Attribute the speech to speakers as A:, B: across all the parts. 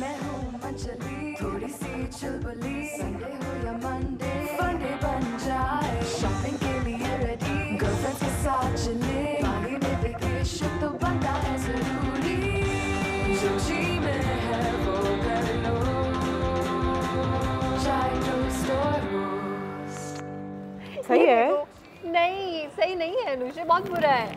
A: मैं हूँ मंचली, थोड़ी सी चुलबुली, संडे हो या मंडे, फंडे बन जाए, शॉपिंग के लिए रेडी, गर्लफ्रेंड्स के साथ चले, बाली में वेकेशन तो बनता है जरूरी, जो जी में है वो कर लो, चाहे टोस्ट और रोस्ट।
B: सही है?
C: नहीं सही नहीं है अनुषा, बहुत बुरा है।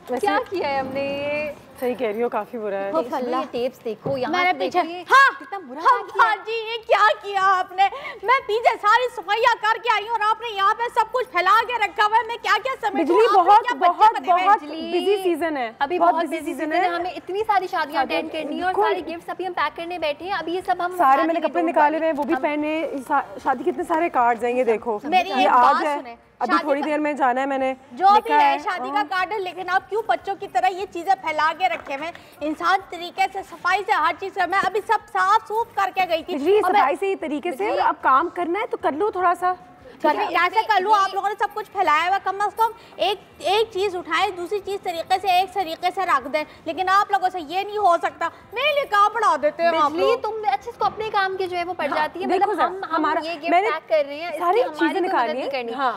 C: क्या किया है हमने ये?
B: सही कह रही हो, काफी बुरा है।
C: ये टेप्स देखो यहाँ
D: मैंने
C: पे
D: पीछे
C: हाँ कितना बुरा
D: हाँ जी, ये क्या किया आपने? मैं पीछे सारी सफाइयाँ करके आई हूँ और आपने यहाँ पे सब कुछ फैला के रखा हुआ है। मैं क्या क्या समझ
B: बिजली बहुत बिजी सीजन है,
C: अभी बहुत बिजी सीजन है। हमें इतनी सारी शादियाँ अटेंड करनी है और सारे गिफ्ट्स अभी हम पैक करने बैठे हैं। अभी ये सब हम
B: सारे मैंने कपड़े निकाले हुए हैं, वो भी पहने। शादी के इतने सारे कार्ड्स हैं, ये देखो।
D: मेरी
B: ये
D: एक
B: आज
D: बात
B: है,
D: सुने,
B: अभी थोड़ी देर में जाना है मैंने।
D: जो भी है शादी का कार्ड है, लेकिन आप क्यों बच्चों की तरह ये चीजें फैला के रखे हुए? इंसान तरीके से सफाई से हर चीज मैं अभी सब साफ सूफ करके गई थी।
B: सफाई से तरीके से अब काम करना है तो कर लो थोड़ा सा।
D: कैसे कर लूँ? आप लोगों ने सब कुछ फैलाया हुआ, कम से कम एक चीज उठाए, दूसरी चीज तरीके से एक तरीके से रख दें। लेकिन आप लोगों से ये नहीं हो सकता। मेरे लिए काम बढ़ा देते हैं आप लोग।
C: तुम अच्छे इसको अपने काम के जो है वो पड़ जाती है।
B: देखो
C: मतलब हम ये गिफ्ट पैक कर रहे हैं,
B: सारी चीजें निकालनी है।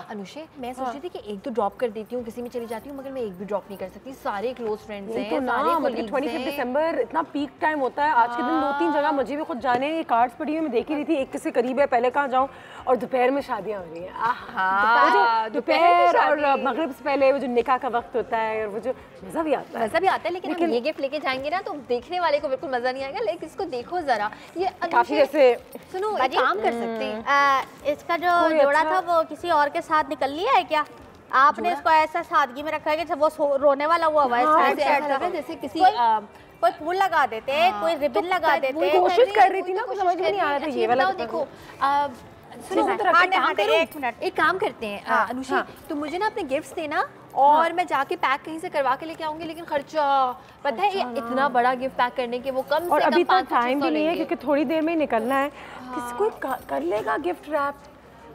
C: अनुषा मैं सोच रही थी कि एक तो ड्रॉप कर देती हूँ, किसी में चली जाती हूँ, मगर मैं एक भी ड्रॉप नहीं कर सकती। सारे क्लोज फ्रेंड्स हैं, सारे कलीग्स हैं।
B: 25 दिसंबर इतना पीक टाइम होता है। आज के दिन 2-3 जगह मुझे भी खुद जाने हैं। कार्ड्स पड़ी हुई मैं देख ही रही थी, एक किससे करीब है, पहले कहाँ जाऊँ। और दोपहर में शादियाँ हो रही हैं। दोपहर और मगरिब से पहले वो जो निकाह का वक्त होता है, और वो जो मजा भी आता है।
C: लेकिन हम ये गिफ्ट लेके जाएंगे ना तो देखने वाले को बिल्कुल मजा नहीं आएगा। लेकिन इसको देखो जरा, ये
B: काफी जैसे
C: सुनो एक काम कर सकते हैं।
D: इसका जो जोड़ा था वो किसी और के साथ निकल लिया है क्या? आपने इसको ऐसा सादगी में रखा है कि वो रोने वाला हुआ है,
C: जैसे किसी
D: कोई फूल लगा देते, कोई रिबन लगा देते।
B: कोशिश कर रही थी ना, समझ में नहीं आ रहा था ये वाला।
C: देखो एक काम करते हैं अनुषा, तुम मुझे ना अपने गिफ्ट्स देना और मैं जाके पैक कहीं से करवा के लेके आऊंगी। लेकिन खर्चा पता है, ये इतना बड़ा गिफ्ट पैक करने के वो कम से कम
B: अभी तक टाइम भी नहीं है क्योंकि थोड़ी देर में ही निकलना है। किसी को कर लेगा गिफ्ट रैप,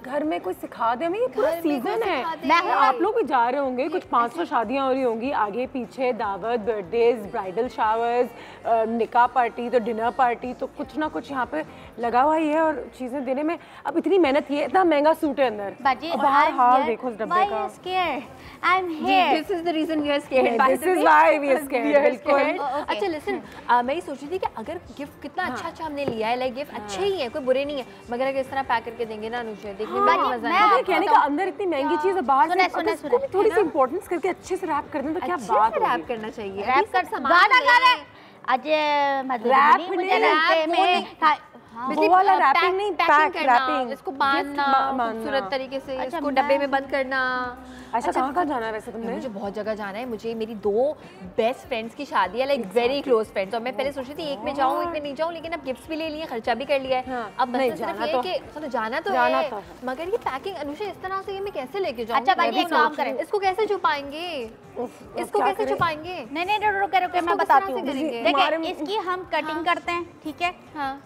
B: घर में कोई सिखा दे। ये पूरा सीजन है। आप लोग भी जा रहे होंगे, कुछ 500 शादियां हो रही होंगी आगे पीछे, दावत, बर्थडेज, ब्राइडल शावर्स, निकाह पार्टी, तो डिनर पार्टी, तो कुछ ना कुछ यहाँ पे लगा हुआ ही है। और चीजें देने में अब इतनी मेहनत की है, इतना महंगा सूट है अंदर, बाहर हाल देखो इस डब्बे का।
C: This is the reason we are scared.
B: This is why we are scared. बिल्कुल।
C: अच्छा लिसन, मैं ये सोच रही थी कि अगर गिफ्ट कितना अच्छा हमने लिया है, लाइक गिफ्ट अच्छे ही है, कोई बुरे नहीं है, मगर अगर इस तरह पैक करके देंगे ना अनुषा, देखने में मजा आएगा।
B: कहने का अंदर इतनी महंगी चीज है, बाहर से इसको भी थोड़ी सी इंपॉर्टेंस करके अच्छे से रैप कर दें तो क्या बात है।
C: रैप करना चाहिए,
D: रैप कर सामान अजय मधुरी मुझे लगते में
B: वो वाला रैपिंग नहीं, पैक रैपिंग,
C: इसको बांधना खूबसूरत तरीके से, इसको डब्बे में बंद करना।
B: अच्छा कहाँ जाना है वैसे तुमने?
C: मुझे बहुत जगह जाना है। मुझे मेरी 2 बेस्ट फ्रेंड्स की शादी है, लाइक वेरी क्लोज फ्रेंड्स। और मैं पहले सोच रही थी एक में जाऊँ एक में नहीं जाऊँ, लेकिन अब गिफ्ट्स भी ले लिए, खर्चा भी कर लिया है। अब बस सिर्फ ये कि जाना तो है, मगर ये पैकिंग अनुषा इस तरह से ये मैं कैसे लेके जाऊँ?
D: अच्छा भाई एक काम करें,
C: इसको कैसे छुपाएंगे? इसको कैसे छुपाएंगे?
D: नहीं रुके मैं बताती हूँ। देखिए इसकी हम कटिंग करते हैं, ठीक है,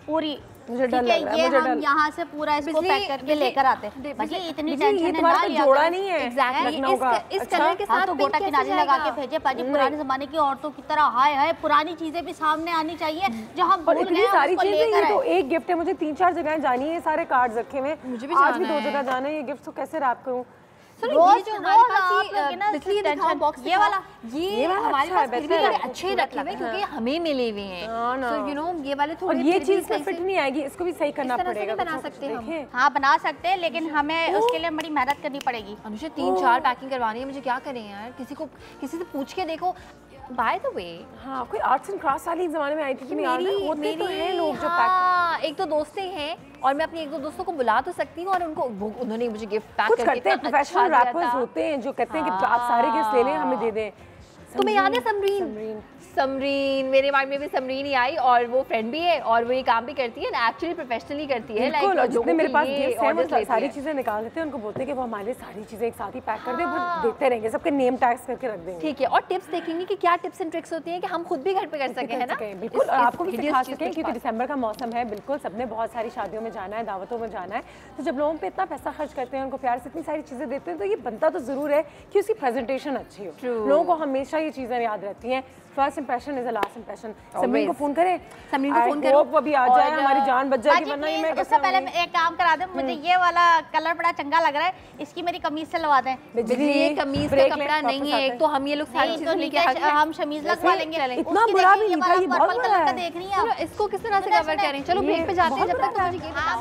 D: पूरी
B: मुझे डर लग रहा है,
D: ये हम यहाँ से पूरा इसको पैक करके लेकर आते हैं। भाई इतनी टेंशन है ना,
B: जोड़ा नहीं है
C: इस कलर के साथ
D: तो गोटा किनारे लगा के भेजे। पाजी पुराने जमाने की औरतों की तरह हाय पुरानी चीजें भी सामने आनी चाहिए। जहाँ भूल गए
B: सारी चीजें, ये तो एक गिफ्ट है, मुझे 3-4 जगह जानी है, सारे कार्ड्स रखे हुए, मुझे भी आज भी 2 जगह जाना है। ये गिफ्ट को कैसे रैप करूँ?
C: ये जो हमारे पास पिछली दिखाओ बॉक्स, ये वाला हमारे पास फिर भी अच्छे रखे हुए क्योंकि हमें मिले हुए हैं। सो यू नो ये वाले थोड़े,
B: ये चीज पे फिट नहीं आएगी, इसको भी सही करना पड़ेगा।
C: बना सकते हैं हम,
D: हाँ बना सकते हैं, लेकिन हमें उसके लिए बड़ी मेहनत करनी पड़ेगी।
C: अनुषा 3-4 पैकिंग करवानी है मुझे, क्या करें यार? किसी से पूछ के देखो। बाय द वे
B: हाँ, कोई आर्ट्स एंड क्राफ्ट्स वाली जमाने में आई थी, होते तो हैं लोग जो पैक।
C: एक तो दोस्तें हैं और मैं अपनी 1-2 दोस्तों को बुला तो सकती हूँ और उन्होंने मुझे गिफ्ट पैक
B: कुछ करते हैं। प्रोफेशनल रैपर्स होते हैं जो कहते हैं कि आप सारे गिफ्ट ले लें, हमें दे दें।
C: तुम्हें याद है समरीन, मेरे माइंड में भी समरीन ही आई, और वो फ्रेंड भी है और वो ये काम भी करती है, एक्चुअली प्रोफेशनली करती है।
B: लाइक जितने मेरे पास गिफ्ट्स हैं वो सारी चीजें निकाल देते हैं, उनको बोलते हैं कि वो हमारे सारी चीजें एक साथ ही पैक कर दे, वो देते रहेंगे, सबके नेम टैग्स करके रख देंगे।
C: ठीक है, और टिप्स देखेंगे कि क्या टिप्स एंड ट्रिक्स होती हैं कि हम खुद भी घर पे कर सके, है ना?
B: बिल्कुल, आपको भी सिखा सकें क्योंकि दिसंबर का मौसम है। बिल्कुल, सबने बहुत सारी शादियों में जाना है, दावतों में जाना है, तो जब लोगों पे इतना पैसा खर्च करते हैं, उनको प्यार से इतनी सारी चीजें देते हैं, तो ये बनता तो जरूर है कि उसकी प्रेजेंटेशन अच्छी हो। लोगों को हमेशा हमेशा ये चीज़ें याद रहती हैं। First impression is the last impression. Samreen को फोन करें,
C: समरीन को फोन करो,
B: वो भी आ जाए, हमारी जान बच जाएगी, वरना ये मैं
D: उससे पहले एक काम करा दें, मुझे ये वाला कलर बड़ा चंगा लग रहा है, इसकी मेरी कमीज से लगा दें।
C: ये कमीज का कपड़ा नहीं है, एक तो हम ये लोग सारी चीजें लेके हम
D: शमीज लगवा लेंगे।
B: इतना बुरा भी नहीं था, ये बहुत
D: पर्पल कलर का देख रही है।
C: चलो इसको किस तरह से कवर करें, चलो ब्रेक पे जाते हैं, जब तक तो मुझे ये बताओ।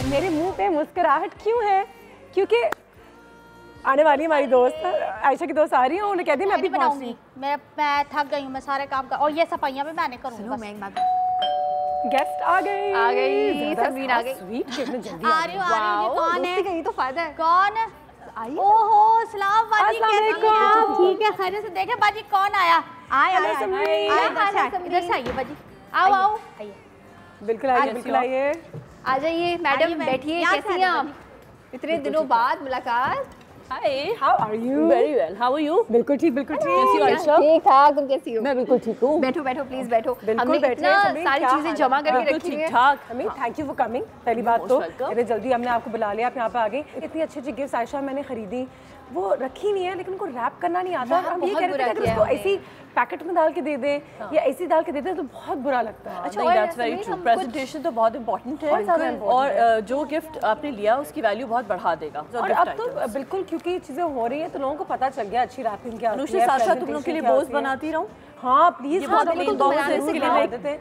B: मेरे मुंह पे मुस्कुराहट क्यों है? क्योंकि आने वाली हमारी दोस्त आयशा की दोस्त आ रही है, उन्होंने कह दिया मैं अभी
D: बनाऊंगी। मैं थक गई हूँ, मैं सारे काम कर, और ये सफाइयाँ भी मैंने करूँगी।
B: गेस्ट आ गई,
C: समरीन आ गई।
B: स्वीट कितने जल्दी
D: आ रही हूँ। कौन है?
C: कहीं तो फायदा है।
D: कौन? ओहो सलाम बाजी, कैसी हैं? ठीक है, खैर से देखे बाजी कौन आया? आए इधर से आइए बाजी,
C: आओ आओ,
B: बिल्कुल आइए, बिल्कुल आइए,
C: आ जाइए मैडम, बैठिए। कैसी हैं आप? इतने दिनों बाद मुलाकात।
E: Hi,
B: how are you?
E: Very well. How are you?
B: बिल्कुल ठीक, बिल्कुल ठीक।
E: कैसी हो आयशा?
C: ठीक ठाक, तुम कैसी हो?
E: मैं बिल्कुल ठीक हूँ।
C: बैठो बैठो प्लीज बैठो।
B: बिल्कुल बैठे,
C: सारी चीजें जमा करके रखी हुई
E: ठीक
C: है।
E: ठाक।
B: हमें थैंक यू फॉर कमिंग। पहली बात तो इतने जल्दी हमने आपको बुला लिया, आप यहाँ पे आ गई। इतनी अच्छी अच्छी गिफ्ट आयशा मैंने खरीदी, वो रखी नहीं है, लेकिन उनको रैप करना नहीं आता। हम ये कह रहे थे कि अगर उसको ऐसी पैकेट में डाल के दे दें या ऐसी डाल के दे दें तो बहुत बुरा लगता है।
E: अच्छा, that's very true. प्रेजेंटेशन तो बहुत इम्पोर्टेंट है, और जो गिफ्ट आपने लिया उसकी वैल्यू बहुत बढ़ा देगा।
B: और अब तो बिल्कुल, क्योंकि चीजें हो रही है तो लोगों को पता चल गया अच्छी रैपिंग क्या होती है।
E: साथ साथ तुम लोग के लिए बोस बनाती रहूं।
B: हाँ प्लीज,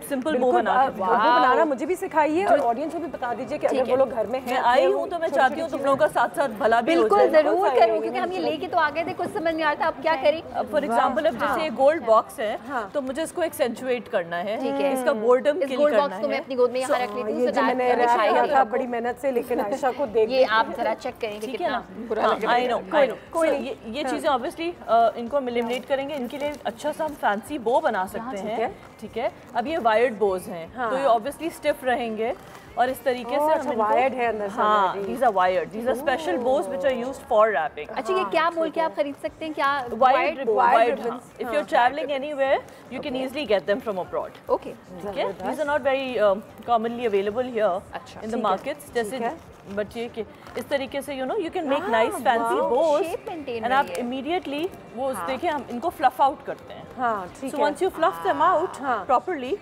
E: सिंपल बो
B: बनाना मुझे भी सिखाइए और ऑडियंस को भी बता दीजिए कि अगर वो लोग घर में हैं।
E: मैं आई हूँ तो मैं चाहती हूँ तुम लोगों का साथ साथ भला भी हो जाए।
C: बिल्कुल जरूर करूँ, क्योंकि हम ये लेके तो आ गए थे, कुछ समझ नहीं आता अब क्या करें।
E: फॉर एग्जाम्पल अब जैसे गोल्ड बॉक्स है तो मुझे इसको एक्सेंचुएट करना है, ठीक है, इसका बोर्डम किल करना है।
C: बॉक्स को मैं अपनी गोद में यहाँ रख लेती हूँ।
B: ये जो मैंने रैप किया था बड़ी मेहनत से, लेकिन आयशा को देख
C: ये आप जरा चेक करें कि कितना बुरा लग रहा है।
E: आई नो ये चीजें ऑब्वियसली इनको हम एलिमिनेट करेंगे। इनके लिए अच्छा सा हम फैंसी बो बना सकते हैं, ठीक है। अब ये वायर्ड बोज हैं तो ये ऑब्वियसली स्टिफ रहेंगे और इस तरीके से हम
B: वायर्ड है अंदर से।
E: हाँ, these are wired. These are special bows which are used for wrapping.
C: अच्छा, ये क्या बोल के आप खरीद सकते हैं? क्या
E: wired ribbons? If you're traveling anywhere, you can easily get them from abroad.
C: Okay.
E: ठीक है? These are not very commonly available here in the markets. जैसे बट ये कि इस तरीके से you can make nice fancy bows and आप immediately वो देखें हम इनको fluff out करते हैं.
B: हाँ, ठीक है।
E: So once you fluff them out properly,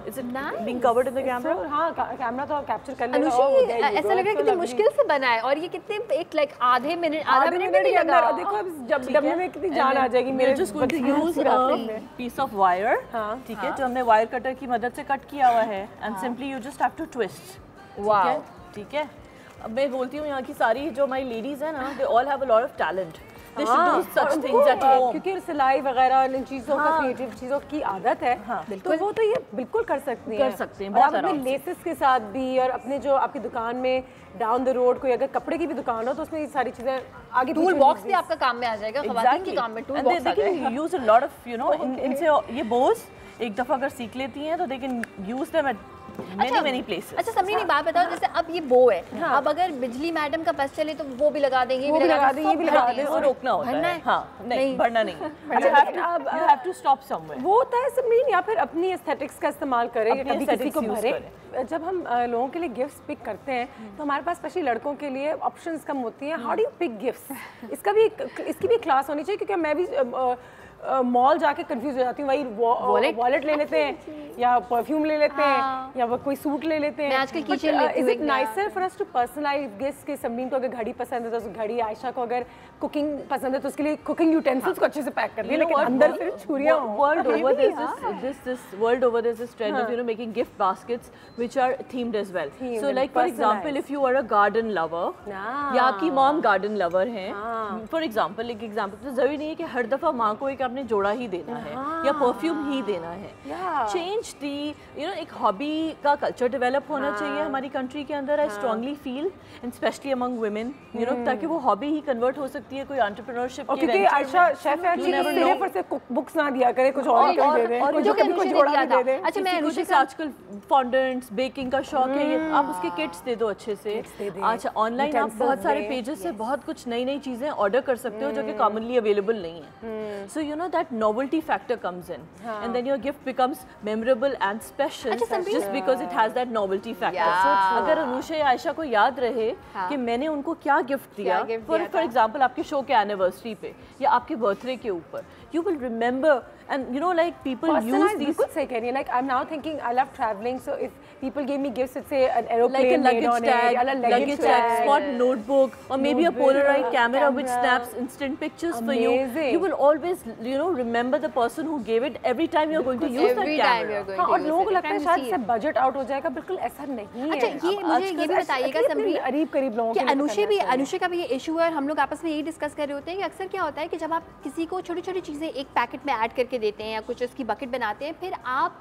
E: is it being covered in the camera?
B: हाँ, कैमरा तो कैप्चर कर लेगा।
C: अनुषी, ऐसा लग रहा है कितनी मुश्किल से बना है, और ये कितने एक आधा मिनट भी नहीं लगा।
B: देखो अब जब डब्बे में कितनी जान आ जाएगी।
E: मेरे just going to use a piece of wire, ठीक है, जो हमने वायर कटर की मदद से कट किया हुआ है, and simply you just have to twist.
C: वाह,
E: ठीक है। अब मैं बोलती हूँ यहाँ की सारी जो हमारी लेडीज हैं ना, they all have a lot of talent. They should do such things at home.
B: क्योंकि सिलाई वगैरह इन चीज़ों का, क्रिएटिव चीज़ों की आदत है, तो वो तो ये बिल्कुल कर सकते हैं। और आप अपने लेसेस के साथ भी, और अपने जो आपकी दुकान में डाउन द रोड कोई अगर कपड़े की भी दुकान हो तो उसमें ये सारी चीज़ें आगे
C: टूल बॉक्स भी आपका काम में आ जाएगा। खवातीन के काम में टूल बॉक्स आ जाएगा।
E: यूज अ लॉट ऑफ इनसे ये बोस एक दफा अगर सीख लेती हैं तो they can use them at many places.
C: अच्छा समरीन, एक बात बताओ, जैसे अब ये बो है, अब अगर बिजली मैडम का बस चले तो वो भी लगा देंगे,
B: वो भी लगा देंगे, ये भी लगा देंगे,
E: वो रोकना होता है। हाँ, नहीं भरना नहीं। You have to stop somewhere.
B: वो होता है समरीन, या फिर अपनी एस्थेटिक्स का इस्तेमाल करें, कभी किसी को भरे। जब हम लोगों के लिए गिफ्ट्स पिक करते हैं तो हमारे पास स्पेशली लड़कों के लिए ऑप्शंस कम होती हैं। How do you pick gifts? इसकी भी क्लास होनी चाहिए, क्योंकि मैं भी मॉल जाके कंफ्यूज हो जाती हूँ। वही वॉलेट ले लेते हैं या परफ्यूम ले लेते हैं या वो कोई सूट ले लेते हैं।
C: मैं आजकल कीचेन लेती हूँ।
B: Is it nicer for us to personalise gifts? के समरीन को अगर घड़ी पसंद है तो घड़ी, आयशा को अगर कुकिंग पसंद है तो उसके लिए कुकिंग यूटेंसिल्स को अच्छे से पैक कर दिए, लेकिन अंदर से छुरियां हो।
E: World over there's this trend of making gift baskets which are themed as well. So like for example, if you are a garden lover या आपकी मॉम गार्डन लवर हैं, for example, एक एग्जांपल तो जरूरी नहीं है कि हर दफा माँ को एक आपने जोड़ा ही देना है। या परफ्यूम ही देना है। चेंज दी यू नो, एक हॉबी का कल्चर डेवलप होना चाहिए हमारी कंट्री के अंदर। I strongly feel, and specially among women, you know, ताकि वो हॉबी ही कन्वर्ट हो सकती है कोई एंटरप्रेन्योरशिप की।
B: क्योंकि आयशा शेफ है, सिर्फ और सिर्फ कुक बुक्स ना दिया करे, कुछ और दे दे,
C: और जो कुछ जोड़ा दे दे। अच्छा, मैं
E: अनुषा से आजकल फॉन्डेंट्स बेकिंग का शौक है, आप उसके किट्स दे दो अच्छे से। अच्छा, ऑनलाइन आप बहुत सारे पेजेस से बहुत कुछ नई नई चीजें ऑर्डर कर सकते हो जो कि कॉमनली अवेलेबल नहीं है। So you know that novelty factor comes in, and then your gift becomes memorable and special just because it has that novelty factor. अगर अनुषा या आयशा को याद रहे कि मैंने उनको क्या गिफ्ट दिया, फॉर एग्जाम्पल आपके शो के एनिवर्सरी पे या आपके बर्थडे के ऊपर, you will remember, and you know, like people use these.
B: बिल्कुल सही कह रही है। Like I'm now thinking I love traveling, so if people gave me gifts, let's say an aeroplane,
E: like a luggage tag, spot notebook, or maybe a Polaroid camera which snaps instant pictures for you. You will always, you know, remember the person who gave it every time you're going to use that camera.
B: हाँ, और लोगों को लगता है शायद इससे budget out हो जाएगा, बिल्कुल ऐसा नहीं है।
C: अच्छा, ये मुझे ये भी बताइएगा समरी,
B: करीब लोगों
C: कि अनुषा का भी ये इशू है और हम लोग आपस में यही डिस्कस कर रहे होते हैं कि अक्सर क्या होता है कि जब आप किसी को छोटी छोटी चीज़ें एक पैकेट में ऐड करके देते हैं या कुछ उसकी बकेट बनाते हैं, फिर आप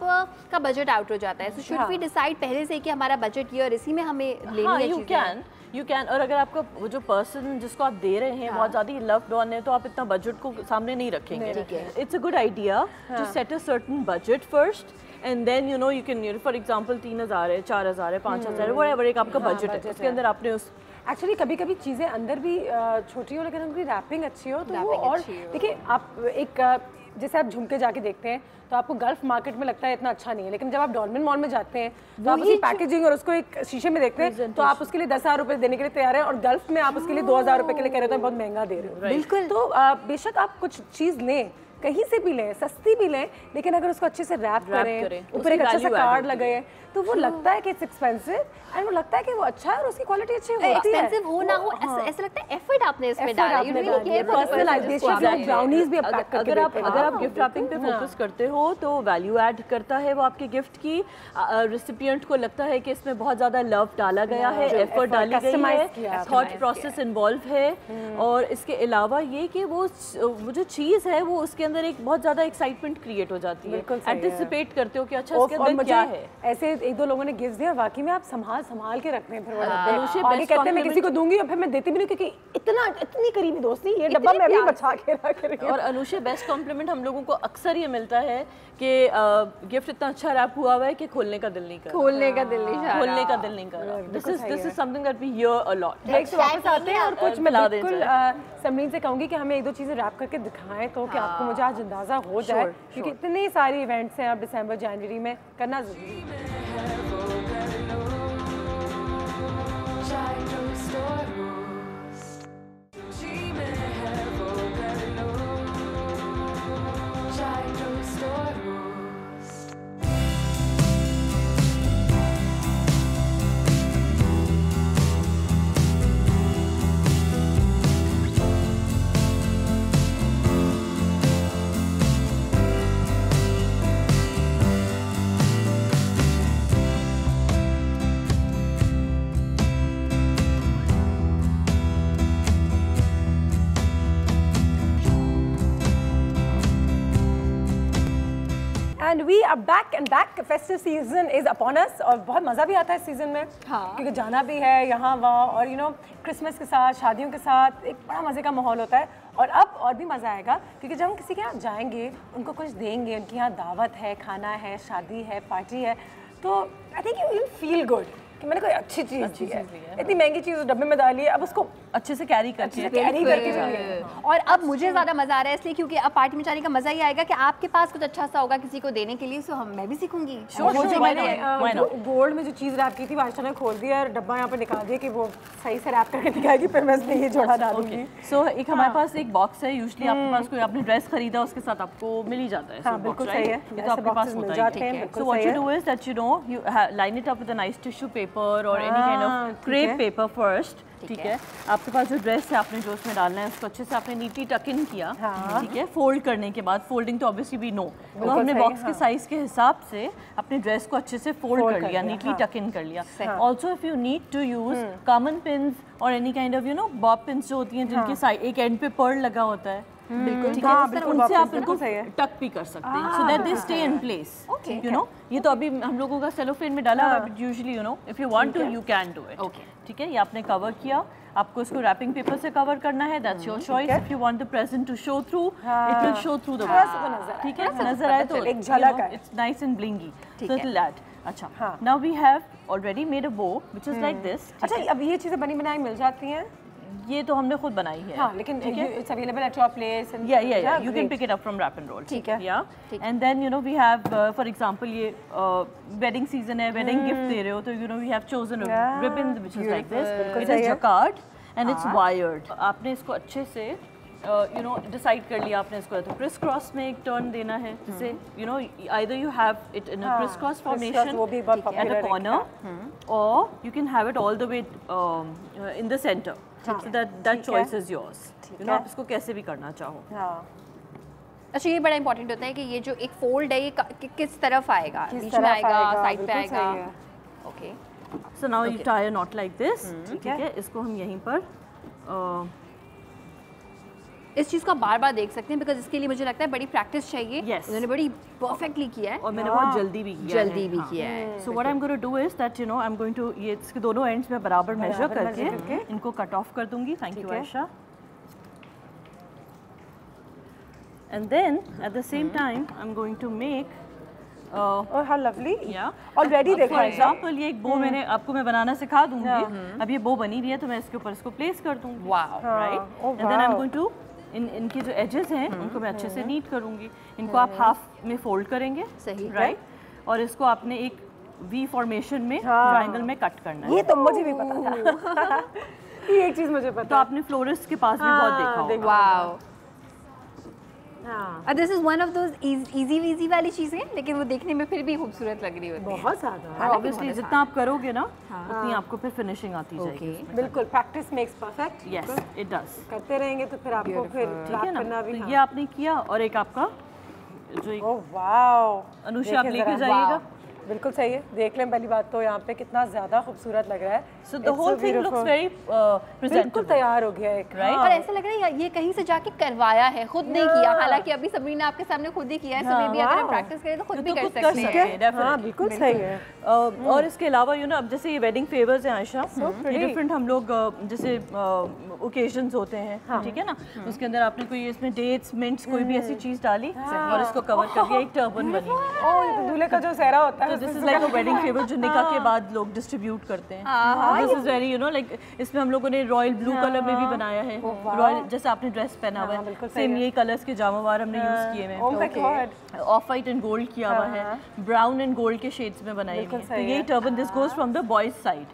C: का बजट आउट हो जाता है। सो शुड वी डिसाइड पहले से कि हमारा बजट ये और इसी में हमें लेनी है चीज़ें?
E: You can. और अगर आपका वो जो पर्सन जिसको आप दे रहे हैं बहुत ज़्यादा लव्ड वन है, तो आप इतना बजट को सामने नहीं रखेंगे। It's a good idea to set a certain budget first, and then you know you can, for example 3000 है, 4000 है, 5000 है, व्हाटएवर एक आपका बजट है, उसके अंदर आपने उस
B: एक्चुअली कभी कभी चीज़ें अंदर भी छोटी हो लेकिन उनकी रैपिंग अच्छी हो तो वो और देखिए आप एक जैसे आप झुमके जाके देखते हैं तो आपको गल्फ मार्केट में लगता है इतना अच्छा नहीं है, लेकिन जब आप डॉल्मेन मॉल में जाते हैं तो आप उसकी पैकेजिंग और उसको एक शीशे में देखते हैं तो आप उसके लिए 10,000 रुपये देने के लिए तैयार हैं, और गल्फ में आप उसके लिए 2,000 रुपये के लिए कह रहे हो तो बहुत महंगा दे रहे हो।
C: बिल्कुल।
B: तो बेशक आप कुछ चीज़ लें, कहीं से भी लें, सस्ती भी लें, लेकिन अगर उसको अच्छे से रैप करें, ऊपर एक अच्छा सा कार्ड लगाए तो वो लगता है कि इट्स एक्सपेंसिव एंड वो लगता है कि वो अच्छा है और उसकी क्वालिटी अच्छी होती है।
C: एक्सपेंसिव हो ना हो, ऐसा लगता है एफर्ट आपने इसमें डाला, you really care for
B: personalisation. Brownies भी पैक करके
E: अगर आप गिफ्ट रैपिंग पे फोकस करते हो तो वैल्यू ऐड करता है वो आपके गिफ्ट की। रेसिपिएंट को लगता है कि इसमें बहुत ज़्यादा लव डाला गया है, एफर्ट डाली गई है, थॉट प्रोसेस इन्वॉल्व है, और इसके अलावा ये कि वो जो चीज़ है वो उसके अंदर एक बहुत ज़्यादा एक्साइटमेंट क्रिएट हो जाती है, एंटिसिपेट करते हो कि अच्छा इसके अंदर क्या है।
B: ऐसे एक दो लोगों ने गिफ्ट दिया और वाकई में आप संभाल के रखते हैं, फिर आगे कहते हैं मैं किसी को दूंगी और फिर मैं देती भी नहीं क्योंकि इतनी करीबी दोस्ती, ये डब्बा मैं भी बचा के रख रही हूं।
E: और अनुषा बेस्ट कॉम्प्लीमेंट हम लोगों को अक्सर ये मिलता है कि गिफ्ट इतना अच्छा रैप हुआ हुआ है कि खोलने का दिल नहीं कर रहा।
C: खोलने का दिल नहीं कर रहा।
E: This is something that we hear a lot.
B: Break से वापस आते हैं और कुछ मैं बिल्कुल समरीन से कहूंगी कि हमें एक दो चीज़ें रैप करके दिखाएं तो कि आपको मुझे आज अंदाज़ा हो जाए, क्योंकि इतनी सारी इवेंट्स हैं अब दिसंबर जनवरी में, करना ज़रूरी है। And we are back and back. Festive season is upon us और बहुत मज़ा भी आता है इस सीज़न में, क्योंकि जाना भी है यहाँ वहाँ, और यू नो क्रिसमस के साथ, शादियों के साथ एक बड़ा मज़े का माहौल होता है। और अब और भी मज़ा आएगा क्योंकि जब हम किसी के यहाँ जाएंगे, उनको कुछ देंगे, उनके यहाँ दावत है, खाना है, शादी है, पार्टी है, तो I think you will feel good कि मैंने कोई अच्छी चीज़ दी है। इतनी महंगी चीज़ डब्बे में डाली है, अब उसको अच्छे से कैरी करके।
C: और अब मुझे ज़्यादा मज़ा आ रहा है इसलिए क्योंकि अब पार्टी में जाने का मज़ा ही आएगा कि आपके पास कुछ अच्छा सा होगा किसी को देने के लिए, सो मैं भी सीखूंगी।
B: गोल्ड में जो चीज़ रैप की थी आयशा ने खोल दिया और डब्बा यहाँ पर निकाल दिया कि वो सही से रैप करके दिखाएगी, फिर मैं इसमें ये जोड़ा डालूंगी।
E: सो एक हमारे पास एक बॉक्स है, यूजुअली आपके पास कोई आपने ड्रेस खरीदा उसके साथ आपको मिल ही जाता है।
B: हाँ, बिल्कुल सही है,
E: तो आपके पास मिल जाते हैं। So what you do is that you know you line it up with a nice tissue paper और any kind of crepe paper first. ठीक है, आपके पास जो ड्रेस है आपने जो उसमें डालना है उसको अच्छे से आपने नीटली टक इन किया। ठीक है, फोल्ड करने के बाद, फोल्डिंग तो ऑब्वियसली वी नो, तो हमने बॉक्स के साइज के हिसाब से अपने ड्रेस को अच्छे से फोल्ड कर लिया, नीटली टक इन कर लिया। Also if you need to use common pins और any kind of you know bobby pins जो होती हैं जिनके साइड एक एंड पे पर्ल लगा होता है,
C: बिल्कुल
E: ठीक है, उनसे आप इनको टक भी कर सकते हैं, so that they stay in place, you know. ये तो अभी हम लोगों का सेलोफेन में डाला हुआ है, usually you know if you want to you can do it. ठीक है, ये आपने कवर किया, आपको इसको रैपिंग पेपर से कवर करना है, that's your choice. If you want the present to show through, it will show through the work. ठीक है, नजर आए तो
B: एक झलक है,
E: it's nice and blingy, so that. अच्छा, now we have already made a bow which is like this.
B: अच्छा, अब ये चीजें बनी बनाई मिल जाती हैं?
E: ये तो हमने खुद बनाई है।
B: हाँ, लेकिन it's available at your place and
E: yeah, you can pick it up from Wrap and Roll.
B: ठीक है,
E: yeah, and then you know we have for example ये wedding season है, wedding gift दे रहे हो तो you know we have chosen a ribbon which is like this. It is jacquard and it's wired. आपने इसको अच्छे से you know decide कर लिया आपने इसको, तो criss cross में एक turn देना है, जिसे you know either you have it in a criss cross formation at a corner or you can have it all the way in the center. So that choice is yours. You know, आप इसको कैसे भी करना चाहो।
C: अच्छा, ये बड़ा important होता है कि ये जो एक फोल्ड है ये किस तरफ आएगा, बीच में आएगा, साइड पे आएगा। Okay,
E: so now you tie a not like this. ठीक है, इसको हम यहीं पर
C: इस चीज़ को बार बार देख सकते हैं, बिकॉज इसके लिए मुझे लगता है बड़ी प्रैक्टिस चाहिए। उन्होंने बड़ी परफेक्टली किया है
E: और मैंने बहुत जल्दी भी किया
C: है।
E: So what I am going to do is that you know I am going to, ये इसके दोनों एंड्स में बराबर मेजर करके इनको कट ऑफ कर दूंगी। Thank you Ayesha. And then at the same time I am going to make
B: how lovely, already देखा है।
E: एग्जांपल ये एक बो मैंने आपको मैं बनाना सिखा दूंगी। अब ये बो बनी हुई है तो मैं इसके ऊपर इसको प्लेस कर दूंगी।
C: Wow,
E: right, and then I am going to इनकी जो एजेस हैं उनको मैं अच्छे से नीट करूंगी। इनको आप हाफ में फोल्ड करेंगे,
C: सही,
E: राइट, और इसको आपने एक वी फॉर्मेशन में ट्रायंगल में कट करना है।
B: ये तो मुझे भी पता था। ये एक चीज मुझे पता,
E: तो आपने फ्लोरिस्ट के पास भी बहुत देखा होगा।
C: Wow, this is one of those easy वाली चीजें, लेकिन वो देखने में फिर भी खूबसूरत लग रही होती है
B: बहुत ज्यादा।
E: ऑब्वियसली जितना आप करोगे ना उतनी आपको फिर फिनिशिंग आती जाएगी।
B: बिल्कुल, practice makes perfect.
E: Yes, it does.
B: करते रहेंगे तो फिर आपको फिर करना भी।
E: ये आपने किया, और एक आपका जो एक
B: ओह वाओ,
E: अनुषा आप लेके जाइएगा।
B: बिल्कुल सही है, देख लें। पहली बात तो यहाँ पे कितना ज्यादा खूबसूरत लग रहा है।
E: So the whole thing looks very
B: बिल्कुल तैयार हो गया एक,
E: राइट।
C: और ऐसा लग रहा है ये कहीं से जाके करवाया है, खुद नहीं किया। हालांकि अभी सबरीना आपके सामने खुद ही किया है, सो मे बी अगर हम प्रैक्टिस करें तो खुद भी कर सकते हैं।
B: हाँ, बिल्कुल सही है।
E: और इसके अलावा यू नो अब जैसे ये वेडिंग फेवर्स हैं आयशा, ये डिफरेंट हम लोग जैसे ओकेजन्स होते हैं, ठीक है ना, उसके अंदर आपने कोई इसमें डेट्स, मिंट्स, कोई भी ऐसी चीज डाली और इसको कवर कर दिया, एक टर्बन बनी।
B: ओह, ये तो दूल्हे का जो सेहरा होता है।
E: This is like a wedding favour जो निकाह के बाद लोग डिस्ट्रीब्यूट करते हैं। This is very you know like, इसमें हम लोगों ने रॉयल ब्लू कलर में भी बनाया है, रॉयल जैसे आपने ड्रेस पहना हुआ है, सेम यही कलर्स के जामावार हमने यूज किए हैं। ऑफ वाइट एंड गोल्ड किया हुआ है, ब्राउन एंड गोल्ड के शेड्स में बनाई हुई है। तो यही turban, this goes from the boys side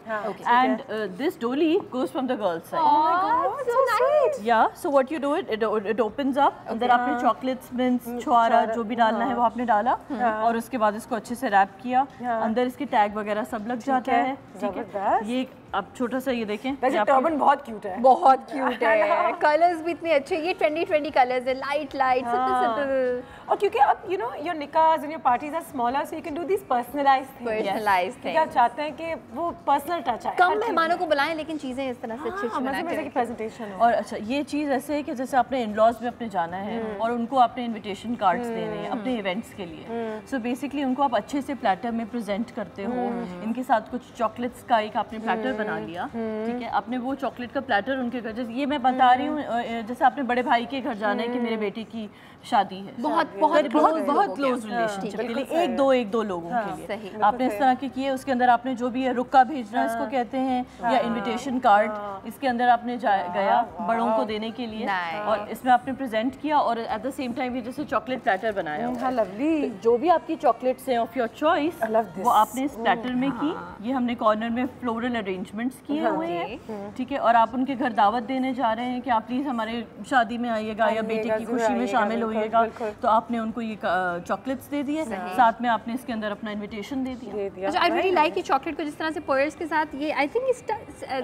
E: and this doli goes from the girls side. Yeah so what you do it opens up, अंदर आपने चॉकलेट्स, मिंट्स, छुआरा जो भी डालना है वो आपने डाला, और उसके बाद इसको अच्छे से रैप किया। अंदर इसके टैग वगैरह सब लग जाता है। ठीक है, ये अब छोटा सा ये देखें,
B: वैसे टर्बन बहुत क्यूट है,
C: बहुत क्यूट है। कलर्स भी इतने अच्छे, ये 2020 कलर्स है, लाइट लाइट सटल।
B: और क्योंकि अब यू नो योर निकाहs and your parties are smaller, so you can do these personalized things। आप चाहते हैं कि वो पर्सनल टच आए,
C: कम मेहमानों को बुलाएं लेकिन चीजें इस तरह से अच्छी
B: मजे की प्रेजेंटेशन हो।
E: और अच्छा, ये चीज़ ऐसे है कि जैसे आपने इन-लॉज में अपने जाना है और उनको आपने इनविटेशन कार्ड्स देने हैं अपने इवेंट्स के लिए, सो बेसिकली उनको आप अच्छे से प्लेटर में प्रेजेंट करते हो। इनके साथ कुछ चॉकलेट्स का एक आपने प्लेटर बना लिया, ठीक है, आपने वो चॉकलेट का प्लेटर उनके घर, जैसे ये मैं बता रही हूँ, जैसे आपने बड़े भाई के घर जाना है कि मेरे बेटे की शादी है,
C: बहुत
E: क्लोज रिलेशनशिप के लिए, एक दो लोगों के लिए आपने इस तरह के किए। उसके अंदर आपने जो भी है रुक्का भेजना इसको कहते हैं, या इनविटेशन कार्ड, इसके अंदर आपने गया बड़ों को देने के लिए, और इसमें आपने प्रेजेंट किया, और एट द सेम टाइम ये जैसे चॉकलेट प्लेटर बनाया।
B: लवली,
E: जो भी आपकी चॉकलेट्स हैं ऑफ योर चॉइस वो आपने इस प्लेटर में की। ये हमने कॉर्नर में फ्लोरल अरेंजमेंट्स किए हुए हैं, ठीक है, और आप उनके घर दावत देने जा रहे हैं कि आप प्लीज हमारे शादी में आइएगा या बेटे की खुशी में शामिल होइएगा, तो आपने उनको ये चॉकलेट्स दे दिए, साथ में आपने इसके अंदर अपना इनविटेशन दे दिया।
C: अच्छा, आई रियली लाइक ये चॉकलेट को जिस तरह से पर्ल्स के साथ, ये आई थिंक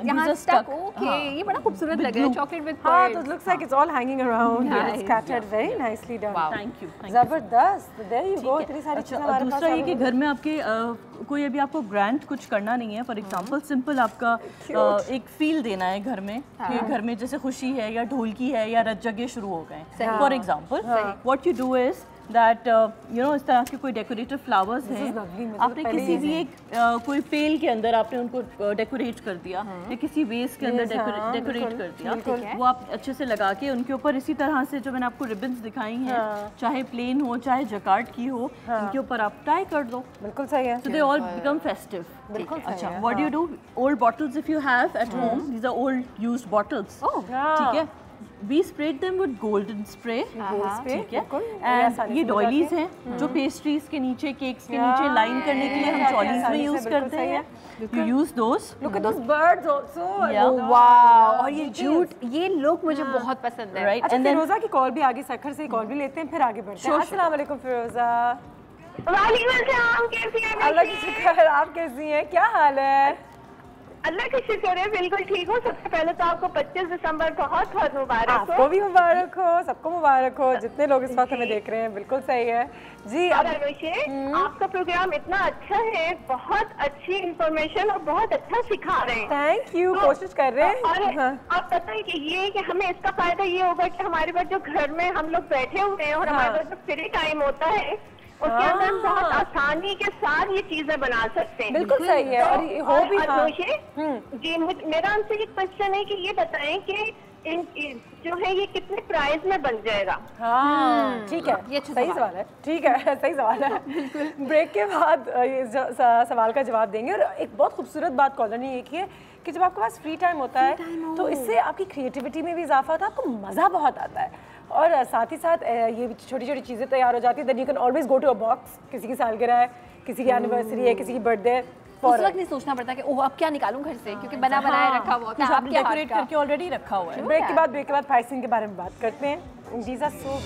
C: यहाँ स्टक, ओके, ये बड़ा खूबसूरत लग रहा है चॉकलेट विद पर्ल्स।
B: हां, तो it looks like it's all hanging around, it's scattered very nicely done.
E: Thank you,
B: जबरदस्त, देयर यू गो, इतनी सारी चीजें हमारे पास।
E: दूसरा ये कि घर में आपके कोई अभी आपको ग्रैंड कुछ करना नहीं है, फॉर एग्जांपल सिंपल आपका एक फील देना है घर में कि घर में जैसे खुशी है या ढोलकी है या रज जगे शुरू हो गए। For example what you do is that you no इस तरह के कोई डेकोरेटिव फ्लावर्स हैं, आपने किसी भी एक कोई पेल के अंदर आपने उनको डेकोरेट कर दिया या किसी वेस के अंदर डेकोरेट कर दिया, वो आप अच्छे से लगा के उनके ऊपर इसी तरह से जो मैंने आपको रिबन्स दिखाई हैं, चाहे प्लेन हो चाहे जकार्ड की हो, इनके ऊपर आप टाई कर दो।
B: बिल्कुल सही है।
E: So they all become festive.
B: बिल्कुल
E: अच्छा, what do you do? Old bottles if you have at home, these are old used bottles. ठीक है। We sprayed them with golden spray. ठीक है। And ये डॉयलीज हैं जो पेस्ट्रीज के नीचे, केक्स के नीचे लाइन करने के लिए हम डॉयलीज में यूज करते हैं। You use those.
B: Look at those birds also.
C: वाह, और ये जूट, ये लुक मुझे बहुत पसंद है।
E: Right.
B: अच्छा,
E: And then
B: फिरोजा की कॉल भी आगे सखर से कॉल भी लेते हैं, फिर आगे बढ़ते हैं। अस्सलाम वालेकुम फिरोजा।
F: वालेकुम अस्सलाम, कैसी हैं?
B: अल्लाह की शुक्र, आप कैसी हैं? क्या हाल है?
F: अल्लाह का शुक्र है, बिल्कुल ठीक हो। सबसे पहले तो आपको 25 दिसंबर बहुत बहुत मुबारक हो।
B: आपको भी मुबारक हो, सबको मुबारक हो, जितने लोग इस वक्त हमें देख रहे हैं। बिल्कुल सही है जी।
F: और अनुषे, आपका प्रोग्राम इतना अच्छा है, बहुत अच्छी इंफॉर्मेशन और बहुत अच्छा सिखा रहे हैं।
B: थैंक यू, कोशिश कर रहे हैं।
F: और आप पता है कि ये कि हमें इसका फायदा ये होगा कि हमारे पास जो घर में हम लोग बैठे हुए हैं और हमारे पास जो फ्री टाइम होता है उसके अंदर हम बहुत आसानी के साथ ये चीजें बना सकते हैं।
B: बिल्कुल सही है। और ये हो भी
F: जी, मेरा आपसे एक क्वेश्चन है कि ये बताएं कि जो है ये कितने प्राइस में बन जाएगा?
B: हाँ ठीक है, ये सही सवाल है। ठीक है, सही सवाल है। ब्रेक के बाद ये सवाल का जवाब देंगे। और एक बहुत खूबसूरत बात कॉलर ने ये की है कि जब आपके पास फ्री टाइम होता है तो इससे आपकी क्रिएटिविटी में भी इजाफा होता है, आपको मज़ा बहुत आता है और साथ ही साथ ये छोटी छोटी चीज़ें तैयार हो जाती है। Then you can always go to a box, किसी की सालगिरह है, किसी की एनिवर्सरी है, किसी की बर्थडे है,
C: उस वक्त नहीं सोचना पड़ता कि ओह अब क्या निकालूं घर से, क्योंकि बना बनाया रखा हुआ होता है,
E: आपने डेकोरेट करके ऑलरेडी रखा हुआ है।
B: ब्रेक के बाद प्राइसिंग के बारे में बात करते हैं। These are so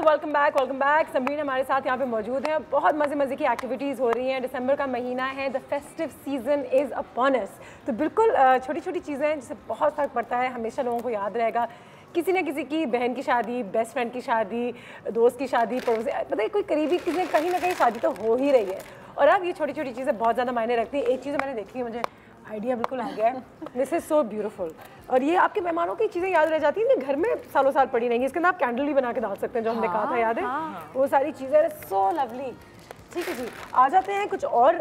B: welcome back. Samreen हमारे साथ यहाँ पे मौजूद हैं। बहुत मज़े की एक्टिविटीज़ हो रही हैं। दिसंबर का महीना है, the festive season is upon us. तो बिल्कुल छोटी छोटी चीज़ें हैं जिससे बहुत फ़र्क पड़ता है, हमेशा लोगों को याद रहेगा। किसी न किसी की बहन की शादी, बेस्ट फ्रेंड की शादी, दोस्त की शादी, पड़ोसी, पता है कोई करीबी किसी कहीं ना कहीं शादी तो हो ही रही है। और अब ये छोटी छोटी चीज़ें बहुत ज़्यादा मायने रखती हैं। एक चीज़ मैंने देखी है, मुझे आइडिया बिल्कुल आ गया है, दिस इज़ सो ब्यूटीफुल। और ये आपके मेहमानों की चीज़ें याद रह जाती हैं, घर में सालों साल पड़ी रहेंगी। इसके अंदर आप कैंडल भी बना के डाल सकते हैं, जो हमने कहा था, याद है? वो सारी चीज़ें सो लवली। ठीक है जी, आ जाते हैं कुछ और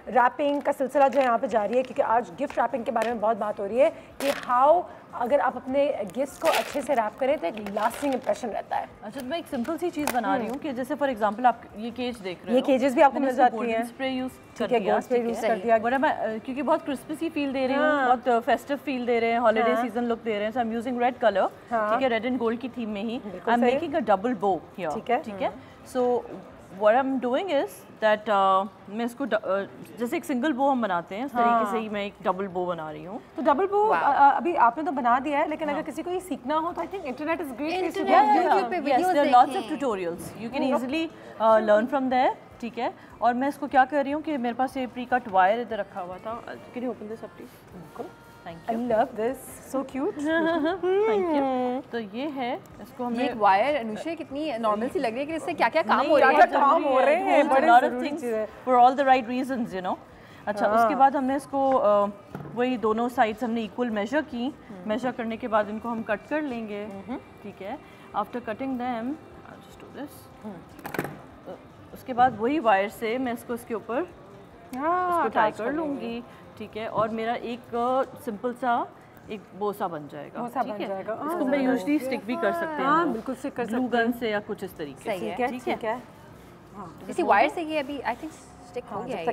B: रैपिंग का सिलसिला जो है यहाँ पे जारी है, क्योंकि आज गिफ्ट रैपिंग के बारे में बहुत बात हो रही है कि हाउ अगर आप अपने गिफ्ट को अच्छे से रैप करें तो एक लास्टिंग इंप्रेशन रहता है।
E: अच्छा, तो मैं एक सिंपल सी चीज़ बना रही हूँ कि जैसे फॉर एग्जांपल आप ये केज देख रहे हो,
B: ये केजेस भी आपको मिल जाती हैं।
E: स्प्रे यूज
B: ठीक है, गोल्ड स्प्रे यूज कर दिया,
E: क्योंकि बहुत क्रिस्पी सी फील दे रही हूँ, बहुत फेस्टिव फील दे रहे हैं, हॉलिडे सीजन लुक दे रहे हैं। So I am using red colour, ठीक है, रेड एंड गोल्ड की थीम में ही I am making a double bow here. ठीक है, सो what I'm doing is that मैं इसको जैसे एक सिंगल बो हम बनाते हैं, उस तरीके से ही मैं एक डबल बो बना रही हूँ।
B: तो डबल बो अभी आपने तो बना दिया है, लेकिन अगर किसी को ये सीखना हो तो I think internet is great.
C: YouTube पे videos
E: there lots of tutorials, you can easily learn from there. ठीक है, और मैं इसको क्या कर रही हूँ कि मेरे पास ये प्री कट वायर इधर रखा हुआ था। Can you open this up please? Thank you,
B: I love this, so cute.
E: Thank you. तो ये है, इसको हमने
C: एक वायर अनुषा कितनी नॉर्मल सी लग रही है कि इससे क्या-क्या काम हो रहे हैं,
B: काम हो रहे हैं, बड़े जरूरी चीज़ है
E: for all the right reasons, you know. अच्छा, उसके बाद हमने इसको वही दोनों साइड्स हमने इक्वल मेजर की। मेजर करने के बाद इनको हम कट कर लेंगे। ठीक है, after cutting them I just do this. उसके बाद वही वायर से मैं इसको इसके ऊपर इसको टाई कर लूँगी। ठीक है, और मेरा एक सिंपल सा एक बोसा बन जाएगा। ठीक है, इसको मैं यूजुअली स्टिक भी कर सकते हैं,
B: बिल्कुल स्टिक कर सकते
E: हैं, ग्लू गन से या कुछ इस तरीके से।
B: ठीक है,
C: इसी वायर से ये अभी आई थिंक स्टिक हो गया है।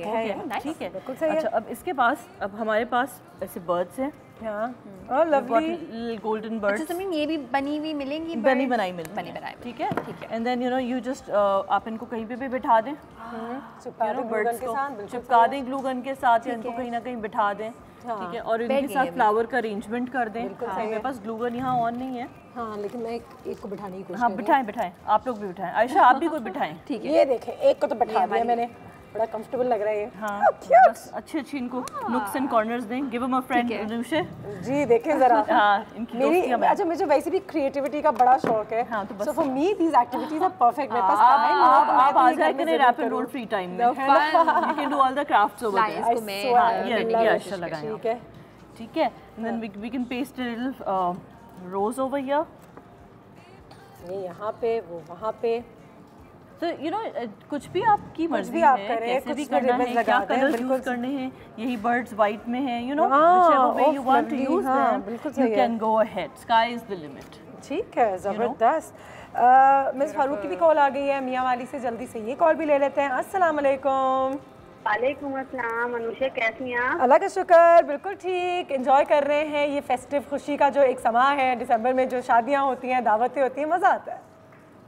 E: ठीक है, अच्छा, अब इसके पास अब हमारे पास ऐसे बर्ड्स हैं।
B: हाँ, oh lovely,
E: golden birds.
C: अच्छा ये भी बनी हुई मिलेंगी?
E: बनी बनाई मिलती
C: बनी बनाई,
E: ठीक है, ठीक है। And then you know you just आप इनको कहीं पे भी बिठा दें, बर्ड्स को चिपका दें ग्लू गन के साथ, या इनको कहीं ना कहीं बिठा दें, ठीक है, और इनके साथ फ्लावर का अरेंजमेंट कर दें। मेरे पास ग्लू गन यहाँ ऑन नहीं है,
B: हाँ, लेकिन मैं एक को बिठाने की कोशिश।
E: हाँ बिठाएं बिठाएं, आप लोग भी बिठाएं, आयशा आप भी कोई बिठाएं,
B: ठीक है। ये देखें, एक को तो बिठा दिया मैंने, बड़ा कंफर्टेबल लग रहा है ये।
E: हाँ, बस अच्छे इनको नुक्स एंड कॉर्नर्स दें। Give him a friend Anushe.
B: जी देखें जरा।
E: हाँ, इनकी
B: मेरी अच्छा, मुझे वैसे भी क्रिएटिविटी का बड़ा शौक है।
E: हाँ, तो बस
B: so for me these activities are perfect. मेरे पास
E: आप आ जाए करें wrap and roll free time में, you can do all the crafts over there.
C: इसको मैं
E: ये अच्छा लगाएं, ठीक है, ठीक है। And then we can paste a little rose over here,
B: ये यहाँ पे, वो वहाँ पे।
E: तो यू नो कुछ भी आपकी मर्जी
B: आप
E: है,
B: करें,
E: कैसे भी
B: कुछ
E: करना
B: भी
E: है, क्या कलर यूज करने हैं। यही बर्ड्स वाइट में हैं, you know whichever way you want to use them, you can go ahead, sky is the limit.
B: ठीक है, जबरदस्त। मिस फारूक की भी कॉल आ गई है मियाँ वाली से, जल्दी से ये कॉल भी ले लेते हैं। अस्सलाम वालेकुम।
F: वालेकुम अस्सलाम। अनुषे कैसी हैं आप?
B: अल्लाह का शुक्र, बिल्कुल ठीक। एंजॉय कर रहे हैं ये फेस्टिव खुशी का जो एक समा है, दिसंबर में जो शादियाँ होती हैं, दावतें होती हैं, मज़ा आता है।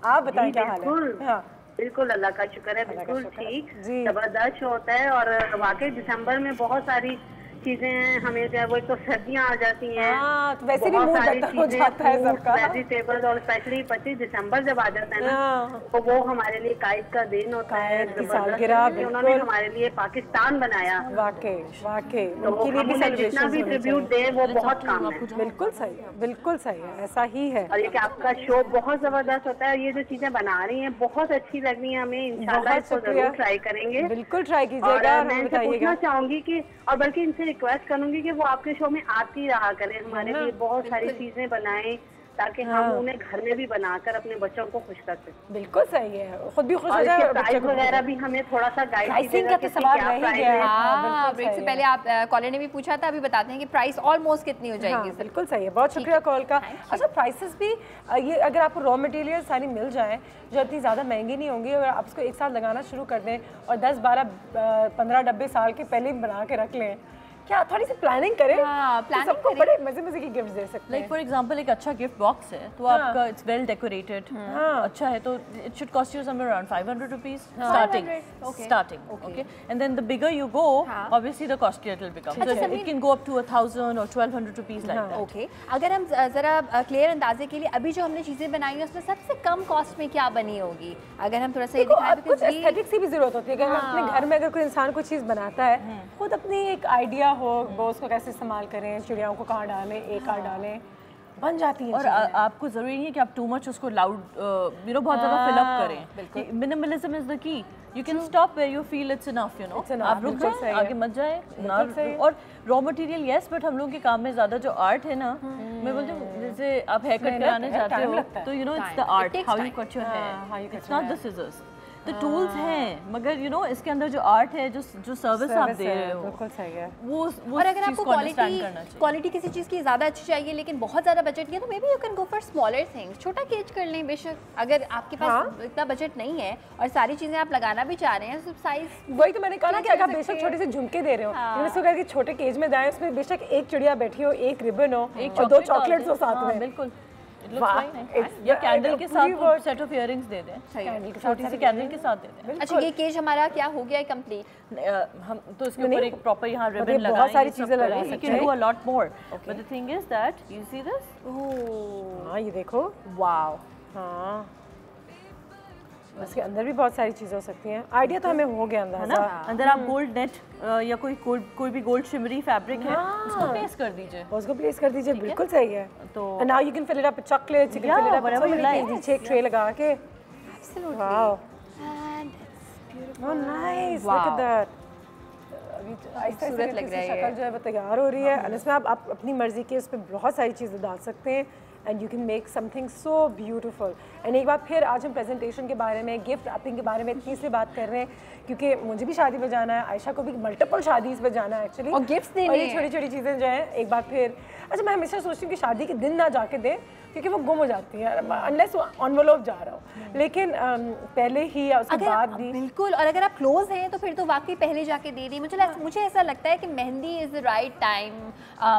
B: आप बताएं क्या हाल है? हाँ
F: बिल्कुल, अल्लाह का शुक्र है, बिल्कुल ठीक, जबरदस्त होता है। और वाकई दिसंबर में बहुत सारी चीजें हमें जो है वो, एक तो सर्दियाँ आ जाती हैं,
B: तो वैसे भी मूड बेहतर हो जाता है सबका,
F: वेजिटेबल्स, और स्पेशली 25 दिसंबर जब आ जाता है ना, तो वो हमारे लिए कायद का दिन होता है। उन्होंने हमारे लिए पाकिस्तान बनाया,
B: वाकई वाकई,
F: तो उन्हें जितना भी ट्रिब्यूट दे वो बहुत काम है।
B: बिल्कुल सही है, बिल्कुल सही है, ऐसा ही है।
F: और ये कि आपका शो बहुत जबरदस्त होता है, ये जो चीजें बना रही हैं बहुत अच्छी लग रही है हमें, इंशाल्लाह इसको जरूर ट्राई करेंगे।
B: बिल्कुल ट्राई कीजिएगा।
F: मैं इनसे पूछना चाहूंगी कि, और बल्कि इनसे रिक्वेस्ट करूंगी कि वो आपके शो में आती रहा करें, हमारे लिए बहुत सारी चीजें बनाएं, ताकि हम उन्हें घर में भी बनाकर अपने बच्चों को खुश कर सकें।
B: बिल्कुल सही है, खुद भी खुश हो जाए।
F: प्राइस वगैरह भी हमें थोड़ा सा गाइड
B: कीजिएगा कि सवाल रह गया।
C: हाँ, ब्रेक से पहले आप कॉलर ने भी पूछा था, अभी बताते हैं कि प्राइस ऑलमोस्ट कितनी हो जाएगी।
B: बिल्कुल सही है, बहुत शुक्रिया कॉल का। अच्छा, प्राइसेस भी ये अगर आपको रॉ मटेरियल सारी मिल जाए जो इतनी ज़्यादा महंगी नहीं होंगी, अगर आप इसको एक साथ लगाना शुरू कर दें और 10, 12, 15 डब्बे साल के पहले बना के रख लें, क्या थोड़ी सी प्लानिंग करें, तो सबको बड़े मजे मजे की गिफ्ट दे सकते हैं।
E: लाइक फॉर एग्जांपल एक अच्छा गिफ्ट बॉक्स है, तो आपका इट्स वेल डेकोरेटेड, अच्छा है, तो it should cost you somewhere around 500 rupees starting, okay, and then the bigger you go, obviously the costlier it will become, so it can go up to 1000 और 1200 rupees like that.
C: Okay, अगर हम जरा clear अंदाजे के लिए, अभी जो हमने चीजें बनाई हैं उसमें सबसे कम कॉस्ट में क्या बनी होगी, अगर हम थोड़ा सा दिखाएं?
B: कुछ एस्थेटिक्स की भी जरूरत होती है, अगर अपने घर में अगर कोई इंसान कोई चीज़ बनाता है, खुद अपनी एक आइडिया हो, वो उसको कैसे इस्तेमाल करें, चिड़ियाओं को कहाँ डालें, एक कहाँ डालें, बन जाती है।
E: और आपको जरूरी नहीं है कि आप टू मच उसको लाउड यू नो बहुत ज़्यादा फिल अप करें। Minimalism is the key, you can stop where you feel it's enough, you know, आप रुक जाए, आगे मत जाए। और रॉ मटेरियल यस, बट हम लोगों के काम में ज़्यादा जो आर्ट है ना, मैं बोलती हूँ जैसे आप हेयर कट कराने जाते हो, तो you know it's the art, how you cut your hair, it's not the scissors. तो टूल्स हैं, मगर यू नो इसके अंदर जो आर्ट है, जो सर्विस आप दे रहे हो,
B: बिल्कुल सही है।
E: वो
C: और अगर आपको क्वालिटी किसी चीज़ की ज़्यादा अच्छी चाहिए लेकिन बहुत ज़्यादा बजट नहीं है, तो may be you can go for smaller things, छोटा केज कर लें बेशक। अगर आपके पास इतना बजट नहीं है और सारी चीज़ें आप लगाना भी चाह रहे हैं, तो साइज
B: वही तो मैंने कहा ना कि अगर बेशक छोटे से झुमके दे रहे हो, इसको करके छोटे केज में दाएं, उसमें बेशक एक चिड़िया बैठी हो, एक रिबन हो और 2 चॉकलेट्स हो साथ में,
E: बिल्कुल। या कैंडल के साथ सेट ऑफ इयररिंग्स दे दें, छोटी सी कैंडल के साथ दे दें।
C: अच्छा, ये केज हमारा क्या हो गया है कंप्लीट?
E: हम तो इसके ऊपर एक प्रॉपर यहाँ रिबन लगाएं, बहुत सारी चीजें लगा सकते हैं, do a lot more, but the thing is that you see this,
B: oh ये देखो,
C: वाओ,
B: हाँ इसके अंदर भी बहुत सारी चीज़ें हो सकती हैं। आइडिया तो हमें हो गया अंदर ना,
E: अंदर आप गोल्ड नेट या कोई भी गोल्ड शिमरी फैब्रिक है, उसको प्लेस कर दीजिए,
B: उसको प्लेस कर दीजिए, बिल्कुल सही है। तो now you can fill it up with chocolates, you can fill it up whatever you like, नीचे एक ट्रे लगा के, wow
C: and it's beautiful,
B: oh nice, look at that. अभी खूबसूरत लग रहा है, शक्ल जो है वो तैयार हो रही है, और इसमें आप अपनी मर्जी के उस पर बहुत सारी चीज़ें डाल सकते हैं, and you can make something so beautiful. And एक बार फिर आज हम प्रेजेंटेशन के बारे में, गिफ्ट रैपिंग के बारे में इतनी सी बात कर रहे हैं क्योंकि मुझे भी शादी पे जाना है, आयशा को भी मल्टीपल शादी पे जाना है एक्चुअली,
C: और गिफ्ट्स देने हैं।
B: छोटी छोटी चीज़ें जो हैं एक बार फिर, अच्छा मैं हमेशा सोचती हूँ कि शादी के दिन ना जाके दें क्योंकि वो गुम हो जाती है अनलेस वो एनवेलप जा रहा हो, लेकिन पहले ही या उसके बाद भी
C: बिल्कुल। और अगर आप क्लोज हैं तो फिर तो वाकई पहले जाके दे दी। मुझे ऐसा लगता है कि mehndi is the right time.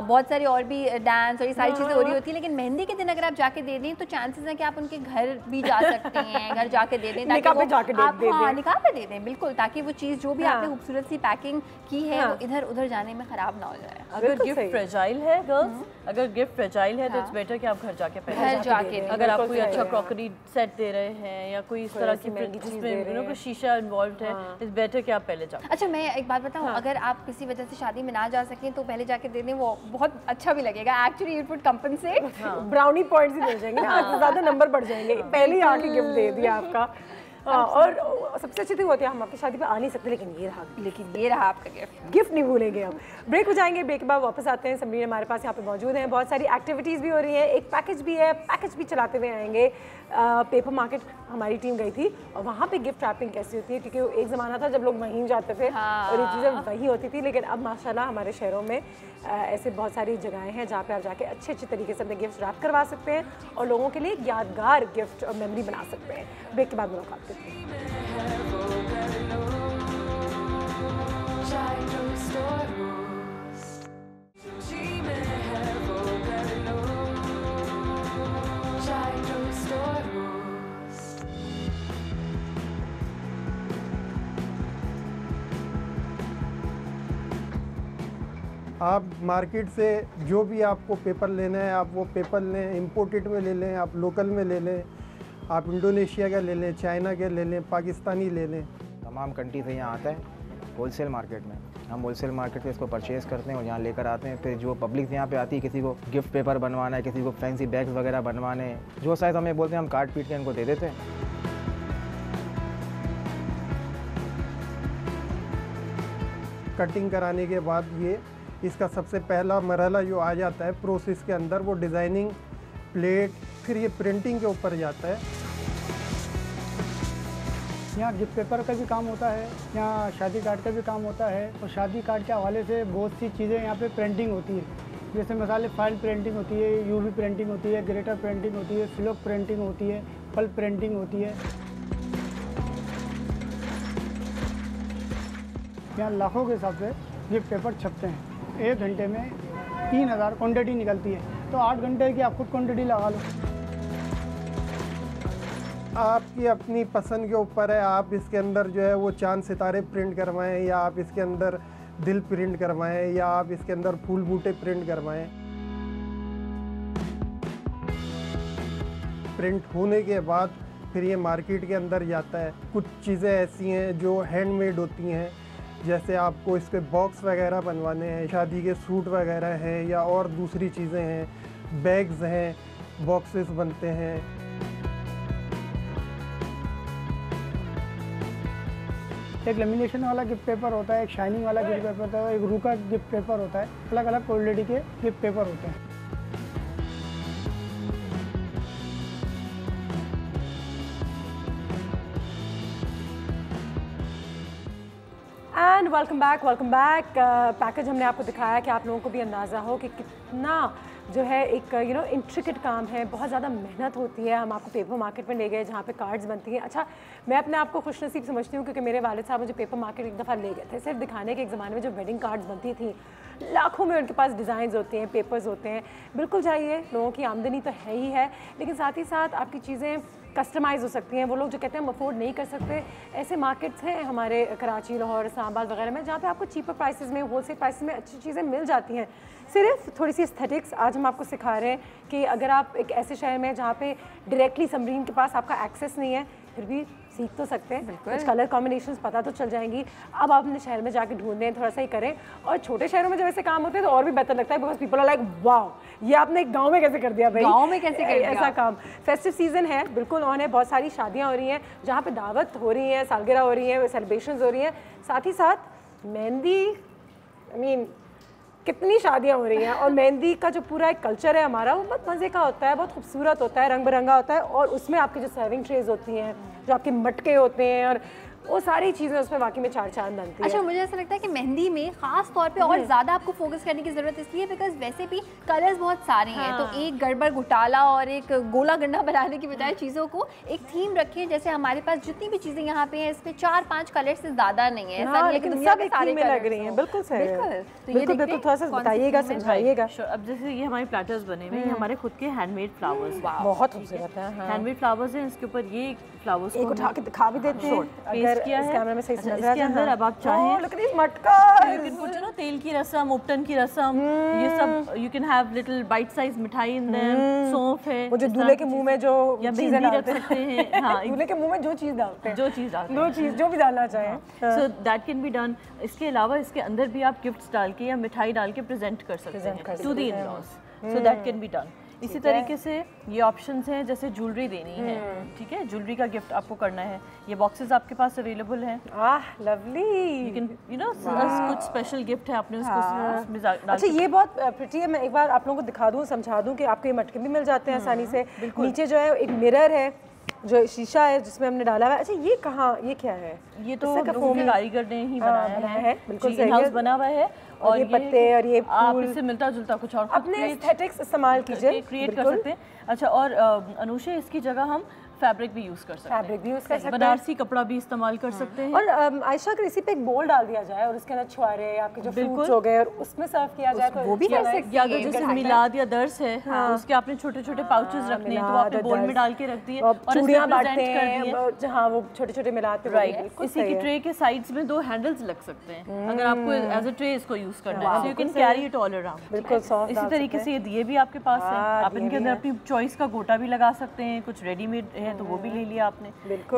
C: बहुत सारी और भी डांस और ये सारी चीज़ें हो रही होती है, लेकिन मेहंदी के दिन अगर आप जाके दे दें तो चांसेस हैं कि आप उनके घर भी जा सकते हैं, घर जाके दे दें,
B: निकाह पे जाके
C: निकाह पे दे दें, बिल्कुल, ताकि वो चीज़ जो भी आपने खूबसूरत सी पैकिंग की है वो इधर उधर जाने में ख़राब ना हो जाए।
E: अगर गिफ्ट फ्रेजाइल है गर्ल्स, अगर गिफ्ट फ्रेजाइल है तो इट्स बेटर कि आप घर जाके अगर आप कोई अच्छा क्रॉकरी सेट दे रहे हैं या कोई इस तरह की जिसमें कोई शीशा इन्वॉल्व है, इट्स बेटर कि आप पहले जाओ। अच्छा
C: मैं एक बात बताऊं, अगर आप किसी वजह से शादी में ना जा सकें तो पहले जाके दे दें, वो बहुत अच्छा भी लगेगा। Actually it would compensate,
B: brownie points ही मिल जाएंगे, ज़्यादा नंबर बढ़ जाएंगे, पहले ही आके गिफ्ट दे दिया आपका। और सबसे अच्छी चीज़ होती है हम आपकी शादी पे आ नहीं सकते, लेकिन ये रहा आपका गिफ्ट नहीं भूलेंगे हम। ब्रेक हो जाएंगे, ब्रेक के बाद वापस आते हैं। समरीन हमारे पास यहाँ पे मौजूद हैं, बहुत सारी एक्टिविटीज़ भी हो रही हैं, एक पैकेज भी है, पैकेज भी चलाते हुए आएंगे। पेपर मार्केट हमारी टीम गई थी और वहाँ पे गिफ्ट रैपिंग कैसी होती है, क्योंकि एक ज़माना था जब लोग वहीं जाते थे और ये चीज़ें वहीं होती थी, लेकिन अब माशाल्लाह हमारे शहरों में ऐसे बहुत सारी जगहें हैं जहाँ पे आप जाके अच्छे तरीके से अपने गिफ्ट रैप करवा सकते हैं और लोगों के लिए एक यादगार गिफ्ट और मेमोरी बना सकते हैं। ब्रेक के बाद मुलाकात करते हैं।
G: आप मार्केट से जो भी आपको पेपर लेना है आप वो पेपर लें, इम्पोर्टेड में ले लें, आप लोकल में ले लें, आप इंडोनेशिया का ले लें, चाइना के ले लें, पाकिस्तानी ले लें।
H: तमाम कंट्री से यहाँ आता है होलसेल मार्केट में, हम होलसेल मार्केट से इसको परचेज़ करते हैं और यहाँ लेकर आते हैं। फिर जो पब्लिक यहाँ पे आती है, किसी को गिफ्ट पेपर बनवाना है, किसी को फैंसी बैग्स वगैरह बनवाने हैं, जो साइज़ हमें बोलते हैं हम काट पीट के इनको दे देते हैं।
G: कटिंग कराने के बाद ये इसका सबसे पहला मरहला जो आ जाता है प्रोसेस के अंदर, वो डिज़ाइनिंग, प्लेट, फिर ये प्रिंटिंग के ऊपर जाता है।
I: यहाँ गिफ्ट पेपर का भी काम होता है, यहाँ शादी कार्ड का भी काम होता है और शादी कार्ड के हवाले से बहुत सी चीज़ें यहाँ पे प्रिंटिंग होती है। जैसे मिसाल फाइल प्रिंटिंग होती है, यूवी प्रिंटिंग होती है, ग्रेटर प्रिंटिंग होती है, फ्लोक प्रिंटिंग होती है, पल्प प्रिंटिंग होती है। यहाँ लाखों के हिसाब से गिफ्ट पेपर छपते हैं। 1 घंटे में 3000 क्वान्टिटी निकलती है, तो 8 घंटे की आप खुद क्वान्टिटी लगा लो।
G: आपकी अपनी पसंद के ऊपर है, आप इसके अंदर जो है वो चांद सितारे प्रिंट करवाएं या आप इसके अंदर दिल प्रिंट करवाएं या आप इसके अंदर फूल बूटे प्रिंट करवाएं। प्रिंट होने के बाद फिर ये मार्केट के अंदर जाता है। कुछ चीज़ें ऐसी हैं जो हैंडमेड होती हैं, जैसे आपको इसके बॉक्स वगैरह बनवाने हैं, शादी के सूट वगैरह हैं या और दूसरी चीज़ें हैं, बैग्स हैं, बॉक्सेस बनते हैं।
I: एक लेमिनेशन वाला गिफ्ट पेपर होता है, एक शाइनिंग वाला गिफ्ट पेपर होता है, एक रूका गिफ्ट पेपर होता है। अलग अलग क्वालिटी के गिफ्ट पेपर होते हैं।
B: And welcome back. पैकेज हमने आपको दिखाया कि आप लोगों को भी अंदाज़ा हो कि कितना जो है एक इंट्रिकेट काम है, बहुत ज़्यादा मेहनत होती है। हम आपको पेपर मार्केट में ले गए जहाँ पे कार्ड्स बनती हैं। अच्छा, मैं अपने आप को खुशनसीब समझती हूँ क्योंकि मेरे वालिद साहब मुझे पेपर मार्केट एक दफ़ा ले गए थे सिर्फ दिखाने के। एक ज़माने में जो वेडिंग कार्ड्स बनती थी, लाखों में उनके पास डिज़ाइंस होते हैं, पेपर्स होते हैं। बिल्कुल जाइए, लोगों की आमदनी तो है ही है, लेकिन साथ ही साथ आपकी चीज़ें कस्टमाइज़ हो सकती हैं। वो लोग जो कहते हैं हम अफोर्ड नहीं कर सकते, ऐसे मार्केट्स हैं हमारे कराची, लाहौर, इस्लामाबाद वगैरह में जहाँ पे आपको चीपर प्राइसेस में, होलसेल प्राइसेस में अच्छी चीज़ें मिल जाती हैं। सिर्फ थोड़ी सी एस्थेटिक्स आज हम आपको सिखा रहे हैं कि अगर आप एक ऐसे शहर में जहाँ पे डायरेक्टली समरीन के पास आपका एक्सेस नहीं है, फिर भी सीख तो सकते हैं, कुछ कलर कॉम्बिनेशंस पता तो चल जाएंगी। अब आप अपने शहर में जाके ढूंढें, थोड़ा सा ही करें। और छोटे शहरों में जब ऐसे काम होते हैं तो और भी बेहतर लगता है, because people are like wow, ये आपने गांव में कैसे कर दिया भाई,
C: गांव में कैसे कर दिया
B: ऐसा काम। फेस्टिव सीजन है, बिल्कुल ऑन है, बहुत सारी शादियाँ हो रही हैं जहाँ पे दावत हो रही हैं, सालगिरह हो रही है, सेलिब्रेशंस हो रही हैं, साथ ही साथ मेहंदी, कितनी शादियाँ हो रही हैं और मेहंदी का जो पूरा एक कल्चर है हमारा वो बहुत मज़े का होता है, बहुत खूबसूरत होता है, रंग बिरंगा होता है और उसमें आपकी जो सर्विंग ट्रेज होती हैं, जो आपके मटके होते हैं और वो सारी चीज़ें उसमें वाकई में चार चांद बनती है।
C: अच्छा, मुझे ऐसा लगता है कि मेहंदी में खास तौर पे और ज़्यादा आपको फोकस करने की ज़रूरत इसलिए बिकॉज वैसे भी कलर्स बहुत सारे हैं, तो एक गड़बड़ घोटाला और एक गोला गंडा बनाने की बजाय चीज़ों को एक थीम रखें। जैसे हमारे पास जितनी भी चीज़ें यहाँ पे हैं इसमें 4-5 कलर से ज़्यादा नहीं है, ऐसा
B: लेकिन सब एक थीम में लग रही हैं। बिल्कुल सही है, बिल्कुल थोड़ा सा बताइएगा, समझाइएगा।
E: अब जैसे ये हमारे प्लैटर्स बने हुए हैं, हमारे खुद के हैंडमेड फ्लावर्स,
B: बहुत खूबसूरत है,
E: हैंडमेड फ्लावर्स हैं। इसके ऊपर ये फ्लावर्स
B: एक उठा के दिखा भी देते हैं अगर इस कैमरा में सही से नजर
E: इसके अंदर अब आप चाहें
B: मटका,
E: you can put, you know, तेल की रसम, उपटन की रसम, ये सब you can have little bite size मिठाई in them, सौंफ है,
B: वो जो दूल्हे के मुंह में जो
E: चीज़ें रख सकते हैं, हाँ,
B: दूल्हे के मुंह में जो चीज़ डालते हैं,
E: जो चीज़
B: जो भी डालना चाहें,
E: so that can be done। इसके अलावा इसके अंदर भी आप गिफ्ट्स डाल के या मिठाई डाल के प्रेजेंट कर सकते हैं to the in-laws, so that can be done। इसी तरीके से ये ऑप्शंस हैं, जैसे ज्वेलरी देनी है, ठीक है, ज्वेलरी का गिफ्ट आपको करना है, ये बॉक्सेस आपके पास अवेलेबल हैं।
B: Lovely,
E: you can, you know, कुछ स्पेशल गिफ्ट है आपने उसको उसमें डाल।
B: अच्छा, ये बहुत प्रिटी है, मैं एक बार आप लोगों को दिखा दूं, समझा दूं कि आपको ये मटके भी मिल जाते हैं आसानी से। नीचे जो है एक मिरर है, जो शीशा है जिसमें हमने डाला हुआ है। अच्छा, ये कहाँ, ये क्या है?
E: ये तो कारीगर ने ही बनाया है,
B: बिल्कुल
E: सही है, बना हुआ है।
B: और ये पत्ते और ये
E: आप इससे मिलता जुलता कुछ और
B: अपने एस्थेटिक्स इस्तेमाल कीजिए,
E: क्रिएट कर सकते हैं। अच्छा, और अनुषा इसकी जगह हम फैब्रिक भी यूज कर सकते हैं, बनारसी कपड़ा भी इस्तेमाल कर सकते हैं।
B: और आयशा, अगर इसी पे एक बोल डाल दिया जाए और उसके अंदर छुआरे आपके जो फ्रूट्स हो गए और उसमें सर्व किया जाए तो
C: वो भी कर सकते हैं।
E: या अगर जैसे मिलाद या दर्स है तो उसके आपने छोटे छोटे पाउचेस रखने हैं तो आपने बोल में डाल के रख दिए और
B: चूड़ियां बांटते हैं जहां वो छोटे छोटे मिलाद पे।
E: राइट, इसी की ट्रे के साइड्स में 2 हैंडल्स लग सकते हैं अगर आपको एज अ ट्रे इसको यूज करना है, so you can carry it all around.
B: बिल्कुल सॉफ्ट।
E: इसी तरीके से ये दिए भी आपके पास हैं, आप इनके अंदर अपनी चॉइस का गोटा भी लगा सकते हैं, कुछ रेडीमेड है तो वो भी ले लिया आपने।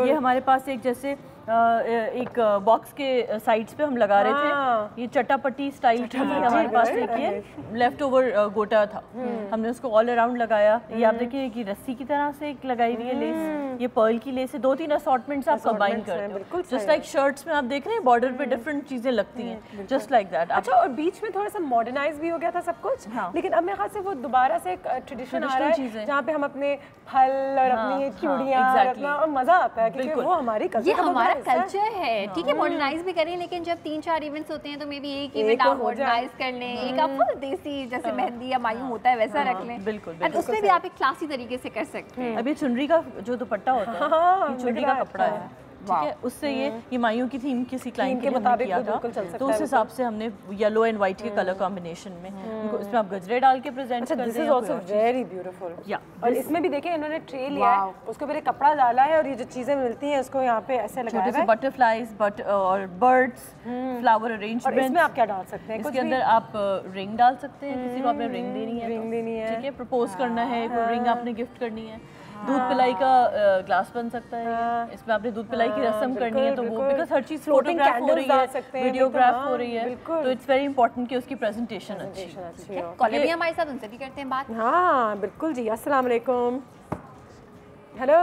E: ये हमारे पास एक जैसे एक बॉक्स के साइड्स पे हम लगा रहे थे, ये चटापट्टी स्टाइल की हमारे पास देखिए लेफ्ट ओवर गोटा था, हमने उसको ऑल अराउंड लगाया। ये आप देखिए कि रस्सी की तरह से एक लगाई हुई है लेस, ये पर्ल की लेस है, 2-3 असॉर्टमेंट्स आप कंबाइन करते हो, जस्ट लाइक शर्ट्स में आप देख रहे हैं बॉर्डर पे डिफरेंट चीजें लगती हैं, जस्ट लाइक दैट।
B: अच्छा, और बीच में थोड़ा सा मॉडर्नाइज भी हो गया था सब कुछ, लेकिन अब मेरे ख्याल से वो दोबारा से एक ट्रेडिशन आ रहा है जहाँ पे हम अपने फल और अपनी चूड़ियाँ और मजा आता है क्योंकि वो हमारी
C: कल्चर है। ठीक है, मॉडर्नाइज भी करें, लेकिन जब 3-4 इवेंट्स होते हैं तो मे बी एक इवेंट आप मॉडर्नाइज कर लें, एक आप फुल देसी जैसे मेहंदी या मायूं होता है वैसा रख लें।
E: बिल्कुल,
C: और उसमें भी आप एक क्लासी तरीके से कर सकते हैं।
E: अब ये चुनरी का जो दुपट्टा होता है, ये चुनरी का कपड़ा है, ठीक है, उससे ये मायूं की थीम किसी क्लाइंट के मुताबिक किया था, तो उस हिसाब से हमने येलो एंड व्हाइट के कलर कॉम्बिनेशन में उनको इसमें आप गजरे डाल के प्रेजेंट करते हैं।
B: This is also very beautiful. या और इसमें भी देखिए इन्होंने ट्रे लिया है, उसके ऊपर एक कपड़ा डाला है और ये जो चीजें मिलती हैं उसको यहाँ पे ऐसे लगाया है,
E: छोटे से बटरफ्लाईज और बर्ड्स, फ्लावर अरेंजमेंट।
B: इसमें आप क्या डाल सकते हैं?
E: इसके अंदर आप रिंग डाल सकते हैं, किसी को आपने रिंग देनी है, ठीक है, प्रपोज करना है, कोई रिंग आपने गिफ्ट करनी है। दूध पिलाई का ग्लास बन सकता है, इसमें आपने दूध पिलाई की रस्म करनी है तो वो, बिकॉज हर चीज फोटोग्राफ हो रही है, वीडियोग्राफ हो रही है, तो इट्स वेरी इंपॉर्टेंट कि उसकी प्रेजेंटेशन अच्छी हो।
C: कॉलर भी हमारे साथ, उनसे भी करते हैं बात।
B: हाँ बिल्कुल जी, अस्सलाम वालेकुम। हेलो,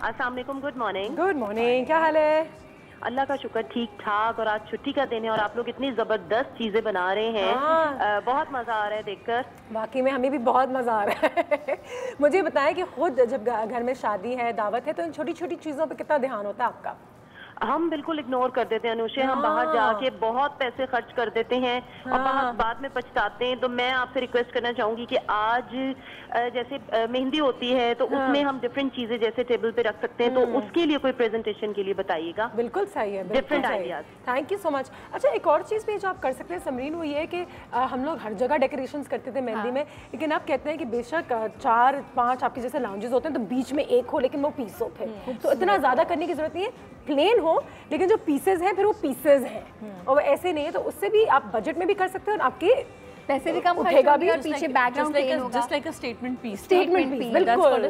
J: अस्सलाम वालेकुम, गुड मॉर्निंग।
B: गुड मॉर्निंग, क्या हाल है?
J: अल्लाह का शुक्र, ठीक ठाक। और आज छुट्टी का दिन है और आप लोग इतनी जबरदस्त चीजें बना रहे हैं, बहुत मजा आ रहा है देखकर।
B: वाकई में हमें भी बहुत मजा आ रहा है। मुझे बताएं कि खुद जब घर में शादी है, दावत है, तो इन छोटी छोटी चीजों पे कितना ध्यान होता है आपका?
J: हम बिल्कुल इग्नोर कर देते हैं अनुषे, हम बाहर जाके बहुत पैसे खर्च कर देते हैं और बाद में पछताते हैं। तो मैं आपसे रिक्वेस्ट करना चाहूंगी कि आज जैसे मेहंदी होती है तो उसमें हम डिफरेंट चीजें जैसे टेबल पे रख सकते हैं, तो उसके लिए कोई प्रेजेंटेशन के लिए बताइएगा।
B: बिल्कुल सही है,
J: different ideas.
B: Thank you so much. अच्छा, एक और चीज़ भी जो आप कर सकते हैं समरीन, वो ये है कि हम लोग हर जगह डेकोरेशंस करते थे मेहंदी में, लेकिन आप कहते हैं कि बेशक 4-5 आपके जैसे लाउंजेस होते हैं तो बीच में एक हो लेकिन वो पीस हो, फिर तो इतना ज़्यादा करने की जरूरत नहीं है, प्लेन हो लेकिन जो पीसेज हैं फिर वो पीसेज हैं और वो ऐसे नहीं है, तो उससे भी आप बजट में भी कर सकते हैं और आपकी
C: पैसे भी कम
B: उठेगा भी
C: और पीछे बैकग्राउंड प्लेन होगा,
E: just like a statement piece.
B: Statement piece बिल्कुल,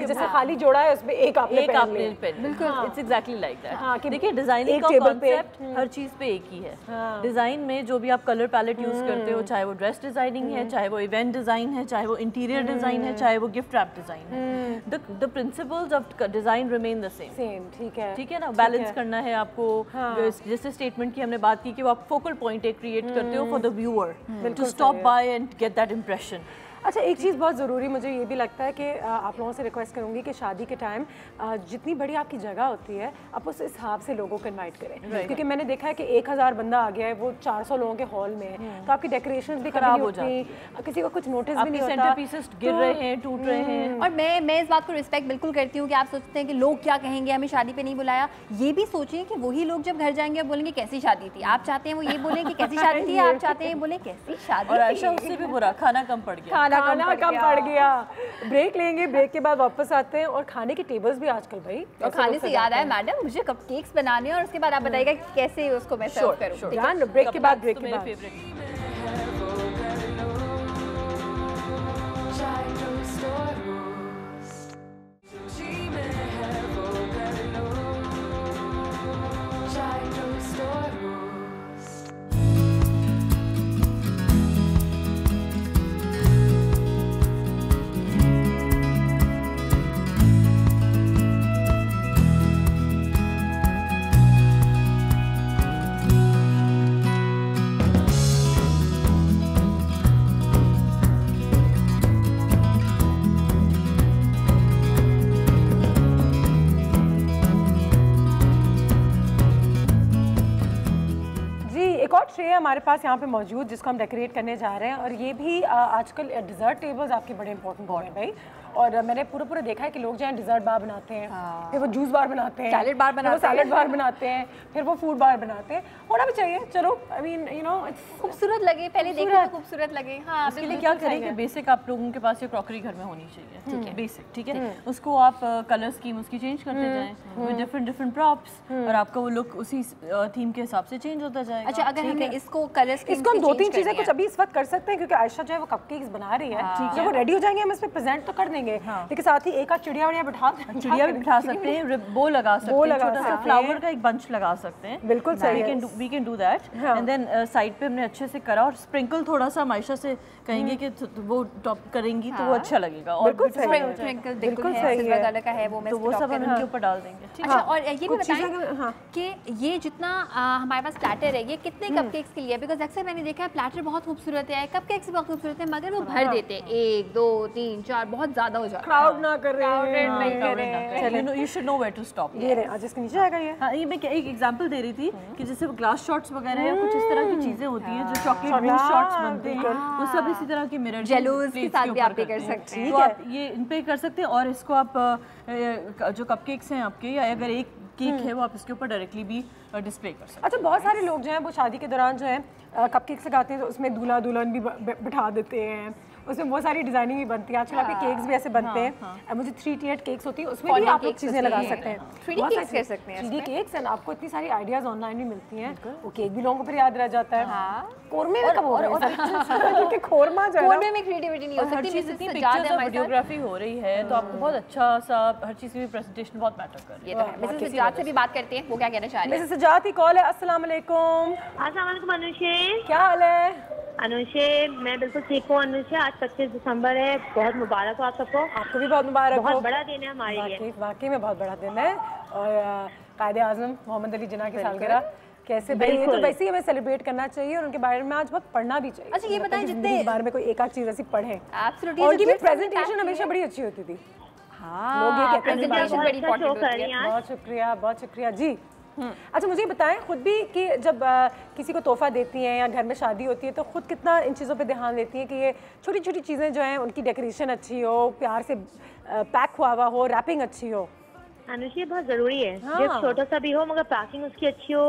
B: जैसे खाली जोड़ा है उसमें एक आपने
E: पेन, बिल्कुल इट्स एग्जैक्टली लाइक दैट। देखिए डिजाइनिंग का कॉन्सेप्ट हर चीज पे एक ही है। डिजाइन में जो भी आप कलर पैलेट यूज करते हो, चाहे वो ड्रेस डिजाइनिंग है, चाहे वो इवेंट डिजाइन है, चाहे वो इंटीरियर डिजाइन है, चाहे वो गिफ्ट रैप डिजाइन है, the principles of design remain the same. ठीक है ना, बैलेंस करना है आपको। जैसे स्टेटमेंट की हमने बात की कि वो आप फोकल पॉइंट एक क्रिएट करते हो for the viewer to stop by and get that impression.
B: अच्छा, एक चीज़ बहुत ज़रूरी मुझे ये भी लगता है कि आप लोगों से रिक्वेस्ट करूँगी कि शादी के टाइम जितनी बड़ी आपकी जगह होती है आप उस हिसाब से लोगों को इनवाइट करें, क्योंकि मैंने देखा है कि 1000 बंदा आ गया है, वो 400 लोगों के हॉल में है, तो आपकी डेकोरेशन भी खराब हो जाती है, किसी को कुछ नोटिस भी नहीं होता,
E: सेंटर पीसेस गिर रहे हैं, टूट रहे हैं।
C: और मैं इस बात को रिस्पेक्ट बिल्कुल करती हूँ कि आप सोचते हैं कि लोग क्या कहेंगे, हमें शादी पे नहीं बुलाया। ये भी सोचिए कि वही लोग जब घर जाएंगे बोलेंगे कैसी शादी थी। आप चाहते हैं वो ये बोले कि कैसी शादी थी, आप चाहते हैं बोले कैसी शादी।
E: और आयशा उससे भी बुरा, खाना कम पड़ गया,
B: खाना कम पड़ गया। ब्रेक लेंगे, ब्रेक के बाद वापस आते हैं। और खाने के टेबल्स भी आजकल भाई,
C: और खाने से याद आया मैडम, मुझे कपकेक्स बनाने हैं और उसके बाद आप बताइएगा कि कैसे उसको मैं सर्व करूं।
B: ब्रेक के बाद ट्रे हमारे पास यहाँ पे मौजूद जिसको हम डेकोरेट करने जा रहे हैं। और ये भी आजकल डिज़र्ट टेबल्स आपके बड़े इंपॉर्टेंट हो रहे हैं भाई। और मैंने पूरा देखा है कि लोग जो है डिज़र्ट बार बनाते हैं, फिर वो जूस बार बनाते हैं,
C: सैलेड बार बनाते हैं,
B: सैलेड बार बनाते हैं, फिर वो फूड बार बनाते हैं। होना भी चाहिए, चलो आई मीन यू नो
C: खूबसूरत लगे, पहले देखो तो खूबसूरत लगे। हाँ,
E: इसके लिए क्या करें कि बेसिक आप लोगों के पास ये क्रॉकरी घर में होनी चाहिए, ठीक है, बेसिक, ठीक है। उसको आप कलर स्कीम उसकी चेंज करते जाएं विद डिफरेंट प्रॉप्स, और आपका वो लुक उसी थीम के हिसाब से चेंज होता जाएगा।
C: अच्छा, अगर हमने इसको कलर स्कीम,
B: इसको हम 2-3 चीजें कुछ अभी इस वक्त कर सकते हैं, क्योंकि आयशा जो है वो कपकेक्स बना रही है, जब वो रेडी हो जाएंगे हम इस पे प्रेजेंट तो कर देंगे, लेकिन साथ ही एक आध चिड़िया भी बिठा
E: सकते हैं, बो लगा सकते हैं, छोटा सा फ्लावर का एक बंच लगा सकते हैं,
B: बिल्कुल सही है,
E: we can do that. And then side पे हमने अच्छे से करा, और स्प्रिंकल थोड़ा सा मायशा से कहेंगे कि वो टॉप करेंगी तो वो अच्छा लगेगा। और
B: बिल्कुल
C: स्प्रिंकल बिल्कुल है, सिल्वर कलर का है वो, मैं
E: तो वो सब हम इनके ऊपर डाल देंगे।
C: अच्छा, और ये भी बताएं कि ये जितना हमारे पास प्लैटर है, ये कितने कपकेक्स के लिए? बिकॉज अक्सर मैंने देखा है प्लैटर बहुत खूबसूरत है, कपकेक्स भी बहुत खूबसूरत है, मगर वो भर देते हैं 1 2 3 4, बहुत ज्यादा हो जाता है,
B: क्राउड ना कर रहे हैं।
E: You should know where to stop.
B: ये रहे, आज इसके नीचे आएगा ये।
E: हाँ, ये मैं एक एग्जांपल दे रही थी कि जैसे ग्लास शॉट्स वगैरह या कुछ इस तरह की चीजें होती हैं जो चॉकलेट ग्लास शॉट्स बनते हैं, वो सब इसी तरह के मिरर
C: जेलोस के साथ भी आप पे कर सकते हैं।
E: तो आप ये इन पे कर सकते हैं, और इसको आप जो कपकेक्स हैं आपके, या अगर एक केक है वो आप इसके ऊपर डायरेक्टली भी डिस्प्ले कर सकते हैं।
B: अच्छा, बहुत सारे लोग जो हैं वो शादी के दौरान जो है कपकेक्स लगाते हैं, तो उसमें दूल्हा दुल्हन भी बिठा देते हैं, उसमें बहुत सारी डिजाइनिंग भी बनती है। आजकल आपके केक्स भी ऐसे बनते हैं, मुझे 3 केक्स होती है, उसमें भी आप लोग चीजें लगा सकते हैं,
C: 3D केक्स कर सकते हैं,
B: 3D केक्स, एंड आपको इतनी सारी आइडियाज ऑनलाइन भी मिलती हैं, वो केक भी लोगों को फिर याद रह जाता है। कोरमे में कब हो रहा है, क्योंकि कोरमा जो है,
C: कोरमे में क्रिएटिविटी नहीं हो सकती,
E: इतनी पिक्चर्स और वीडियोग्राफी हो रही है, तो आपको बहुत अच्छा सा हर चीज की प्रेजेंटेशन बहुत मैटर कर रही है।
C: मिसेस सजाद से भी बात करते हैं, वो क्या कहना चाह रही है।
B: मिसेस सजाद की कॉल है। अस्सलाम वालेकुम।
F: अस्सलाम वालेकुम अनुषे,
B: क्या हाल है?
F: अनुषे मैं बिल्कुल ठीक हूँ। अनुषे, आज 25 दिसंबर है, बहुत मुबारक हो आप सबको।
B: आपको भी बहुत मुबारक हो।
F: बहुत बड़ा दिन है हमारे लिए,
B: वाकई में बहुत बड़ा दिन है। और कायदे आज़म मोहम्मद अली जिन्ना की सालगिरह कैसे भाई, ये तो वैसे ही हमें सेलिब्रेट करना चाहिए, और उनके बारे में आज बहुत पढ़ना भी चाहिए।
C: अच्छा, ये बताएं जितने
B: बारे में कोई एक आध चीज ऐसी पढ़े,
C: एब्सोल्युटली,
B: और उनकी भी प्रेजेंटेशन हमेशा बड़ी अच्छी होती थी।
C: हाँ, लोग ये
F: प्रेजेंटेशन बड़ी इंपॉर्टेंट होती है।
B: बहुत शुक्रिया जी। अच्छा, मुझे बताएं खुद भी कि जब किसी को तोहफा देती हैं या घर में शादी होती है, तो खुद कितना इन चीज़ों पे ध्यान देती हैं कि ये छोटी छोटी चीज़ें जो हैं उनकी डेकोरेशन अच्छी हो, प्यार से पैक हुआ हो, रैपिंग अच्छी हो।
F: अनुषी, बहुत ज़रूरी है, गिफ्ट छोटा सा भी हो मगर पैकिंग उसकी अच्छी हो,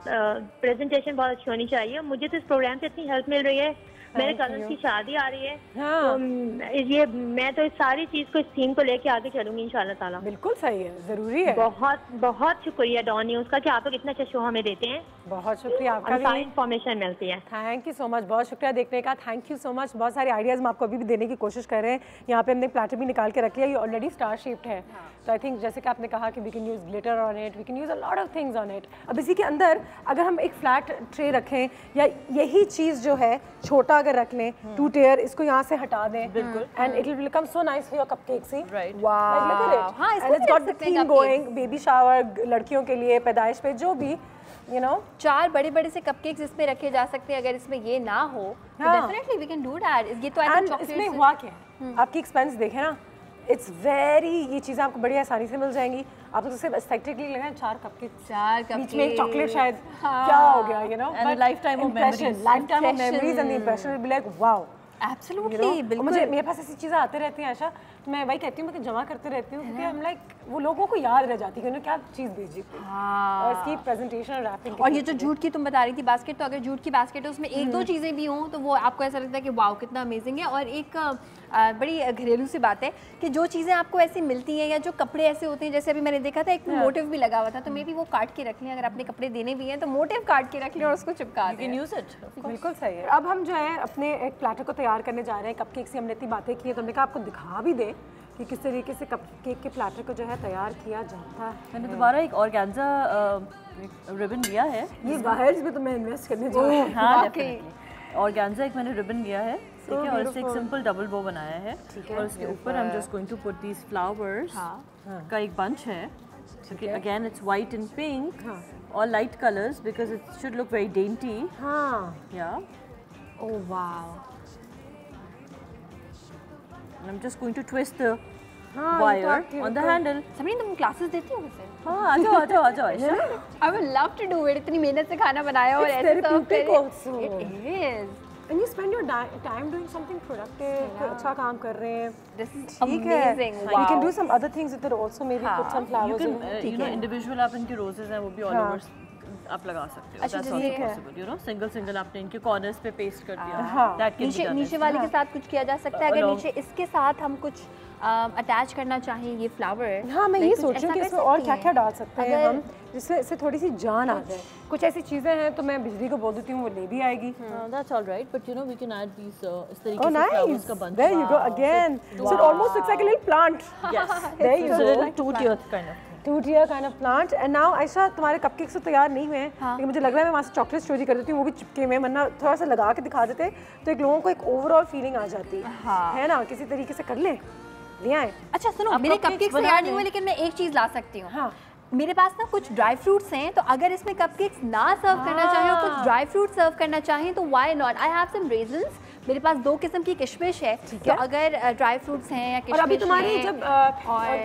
F: प्रेजेंटेशन बहुत अच्छी होनी चाहिए। मुझे तो इस प्रोग्राम से इतनी हेल्प मिल रही है,
K: मेरे कजन की शादी आ रही है, तो ये मैं तो इस सारी चीज को, इस थीम को लेके आगे चलूंगी इंशाल्लाह ताला।
B: बिल्कुल सही है, जरूरी है।
K: बहुत बहुत शुक्रिया डॉन न्यूज का कि आप लोग इतना अच्छा शो हमें देते हैं।
B: बहुत शुक्रिया आपका भी,
K: सारी इन्फॉर्मेशन मिलती है।
B: थैंक यू सो मच, बहुत शुक्रिया देखने का, थैंक यू सो मच। बहुत सारे आइडियाज़ हम आपको अभी भी देने की कोशिश कर रहे हैं। यहाँ पे हमने प्लेटर भी निकाल के रख लिया, ये ऑलरेडी स्टार शेप्ड है, तो आई थिंक जैसे कि आपने कहा कि we can use glitter on it, we can use a lot of things on it. अब इसी के अंदर अगर हम एक फ्लैट ट्रे रखें या यही चीज़ जो है छोटा अगर रख लें 2 टेयर, इसको यहाँ से हटा दें, बिल्कुल, and it will become so nice for your cupcakes. Right, wow, look at it, हां, and it's got the theme going, baby shower, लड़कियों के लिए पैदाइश पे जो भी, you know,
C: 4 बड़े-बड़े से कपकेक्स इसमें रखे जा सकते हैं। अगर इसमें ये ना हो तो definitely we can do that. ये तो आई थिंक
B: इसमें हुआ क्या है, आपकी एक्सपेंस देखें ना, इट्स वेरी, ये चीज़ें आपको बड़ी आसानी से मिल जाएंगी। आप तो सिर्फ एस्थेटिकली लगाएं 4 कपकेक्स, बीच में एक चॉकलेट शायद, क्या हो गया, you know,
E: and life time of memories,
B: life time of memories and the impression will be like wow.
C: Absolutely, बिल्कुल।
B: मुझे, मेरे पास ऐसी चीज़ें आते रहती हैं आशा, मैं वही कहती हूँ, मैं जमा करते रहती हूँ क्योंकि हम लाइक वो लोगों को याद रह जाती है कि उन्होंने क्या चीज़ भेजी, और इसकी प्रेजेंटेशन और रैपिंग।
C: और ये जो जूट की तुम बता रही थी बास्केट, तो अगर जूट की बास्केट है उसमें 1-2 चीज़ें भी हों तो वो आपको ऐसा लगता है कि वाओ कितना अमेजिंग है। और एक बड़ी घरेलू सी बात है कि जो चीज़ें आपको ऐसी मिलती हैं या जो कपड़े ऐसे होते हैं, जैसे अभी मैंने देखा था एक मोटिव भी लगा हुआ था, तो मे भी वो काट के रख लें, अगर आपने कपड़े देने भी हैं तो मोटिव काट के रख लें और उसको चिपका दें।
E: यूज इट,
B: बिल्कुल सही है। अब हम जो है अपने एक प्लेटर को तैयार करने जा रहे हैं। कपकेक से हमने इतनी बातें की है, तो हमने कहा आपको दिखा भी दें कि किस तरीके से कपकेक के प्लेटर को जो है तैयार किया जाता है।
E: मैंने दोबारा एक ऑर्गेन्जा रिबन लिया है,
B: ये वायर्स भी तो मैं इन्वेस्ट करने जा रही हूँ।
E: हाँ डेफिनेटली, ऑर्गेन्जा एक मैंने रिबन लिया है, ठीक है, और इससे एक सिंपल डबल बो बनाया है, और इसके ऊपर हम just going to put these flowers का एक बंच है, ठीक है, again it's white and pink और light colours because it should look very dainty.
B: हाँ,
E: yeah,
C: oh wow,
E: I'm just going to twist the wire on the handle.
C: Samreen, तुम classes देती हो वैसे?
E: हाँ, आ जाओ Ayesha.
C: I would love to do it. इतनी मेहनत से खाना बनाया और ऐसे सर्व करे। It is.
B: And you spend your time doing something productive, अच्छा काम कर रहे हैं।
C: This is
B: ठीक है।
C: amazing.
B: You can do some other things with it also, maybe put some flowers in.
E: You know, individual आप इनके roses हैं वो भी all over आप लगा सकते हो।
C: अच्छा,
E: That's also possible. You know, single आपने इनके corners पे paste कर दिया। That can be done.
C: नीचे वाले के साथ कुछ किया जा सकता है। अगर नीचे इसके साथ हम कुछ अटैच करना चाहें ये फ्लावर।
B: हाँ, मैं ये सोच रही हूँ कि इसमें और क्या-क्या डाल सकते हैं हम, जिससे इससे थोड़ी सी जान आ जाए। कुछ ऐसी चीजें हैं तो मैं बिजली को बोल देती हूँ, वो ले भी आएगी।
E: That's all right, but you know we can add these इस तरीके से flowers का bunch।
B: There you go again. So it almost looks like a little plant.
E: Yes.
B: There you go.
E: Like 2-tier kind of.
B: 2-tier kind of plant. And now Ayesha, तुम्हारे cupcakes तो तैयार नहीं हुए हैं, लेकिन मुझे लग रहा है मैं वहाँ से चॉकलेट चोरी कर देती हूँ, वो भी चिपके में, वरना थोड़ा सा लगा के दिखा देते तो एक लोगों को एक ओवरऑल फीलिंग आ जाती है ना, किसी तरीके से कर लें, ले आए।
C: अच्छा सुनो, मेरे कपकेक्स तैयार नहीं हुए, लेकिन मैं एक चीज़ ला सकती हूँ। हाँ, मेरे पास ना कुछ ड्राई फ्रूट्स हैं, तो अगर इसमें कपकेक्स ना सर्व करना चाहें और कुछ ड्राई फ्रूट सर्व करना चाहें तो why not. I have some reasons, मेरे पास 2 किस्म की किशमिश है, तो अगर ड्राई फ्रूट्स हैं या किशमिश
B: और अभी तुम्हारी जब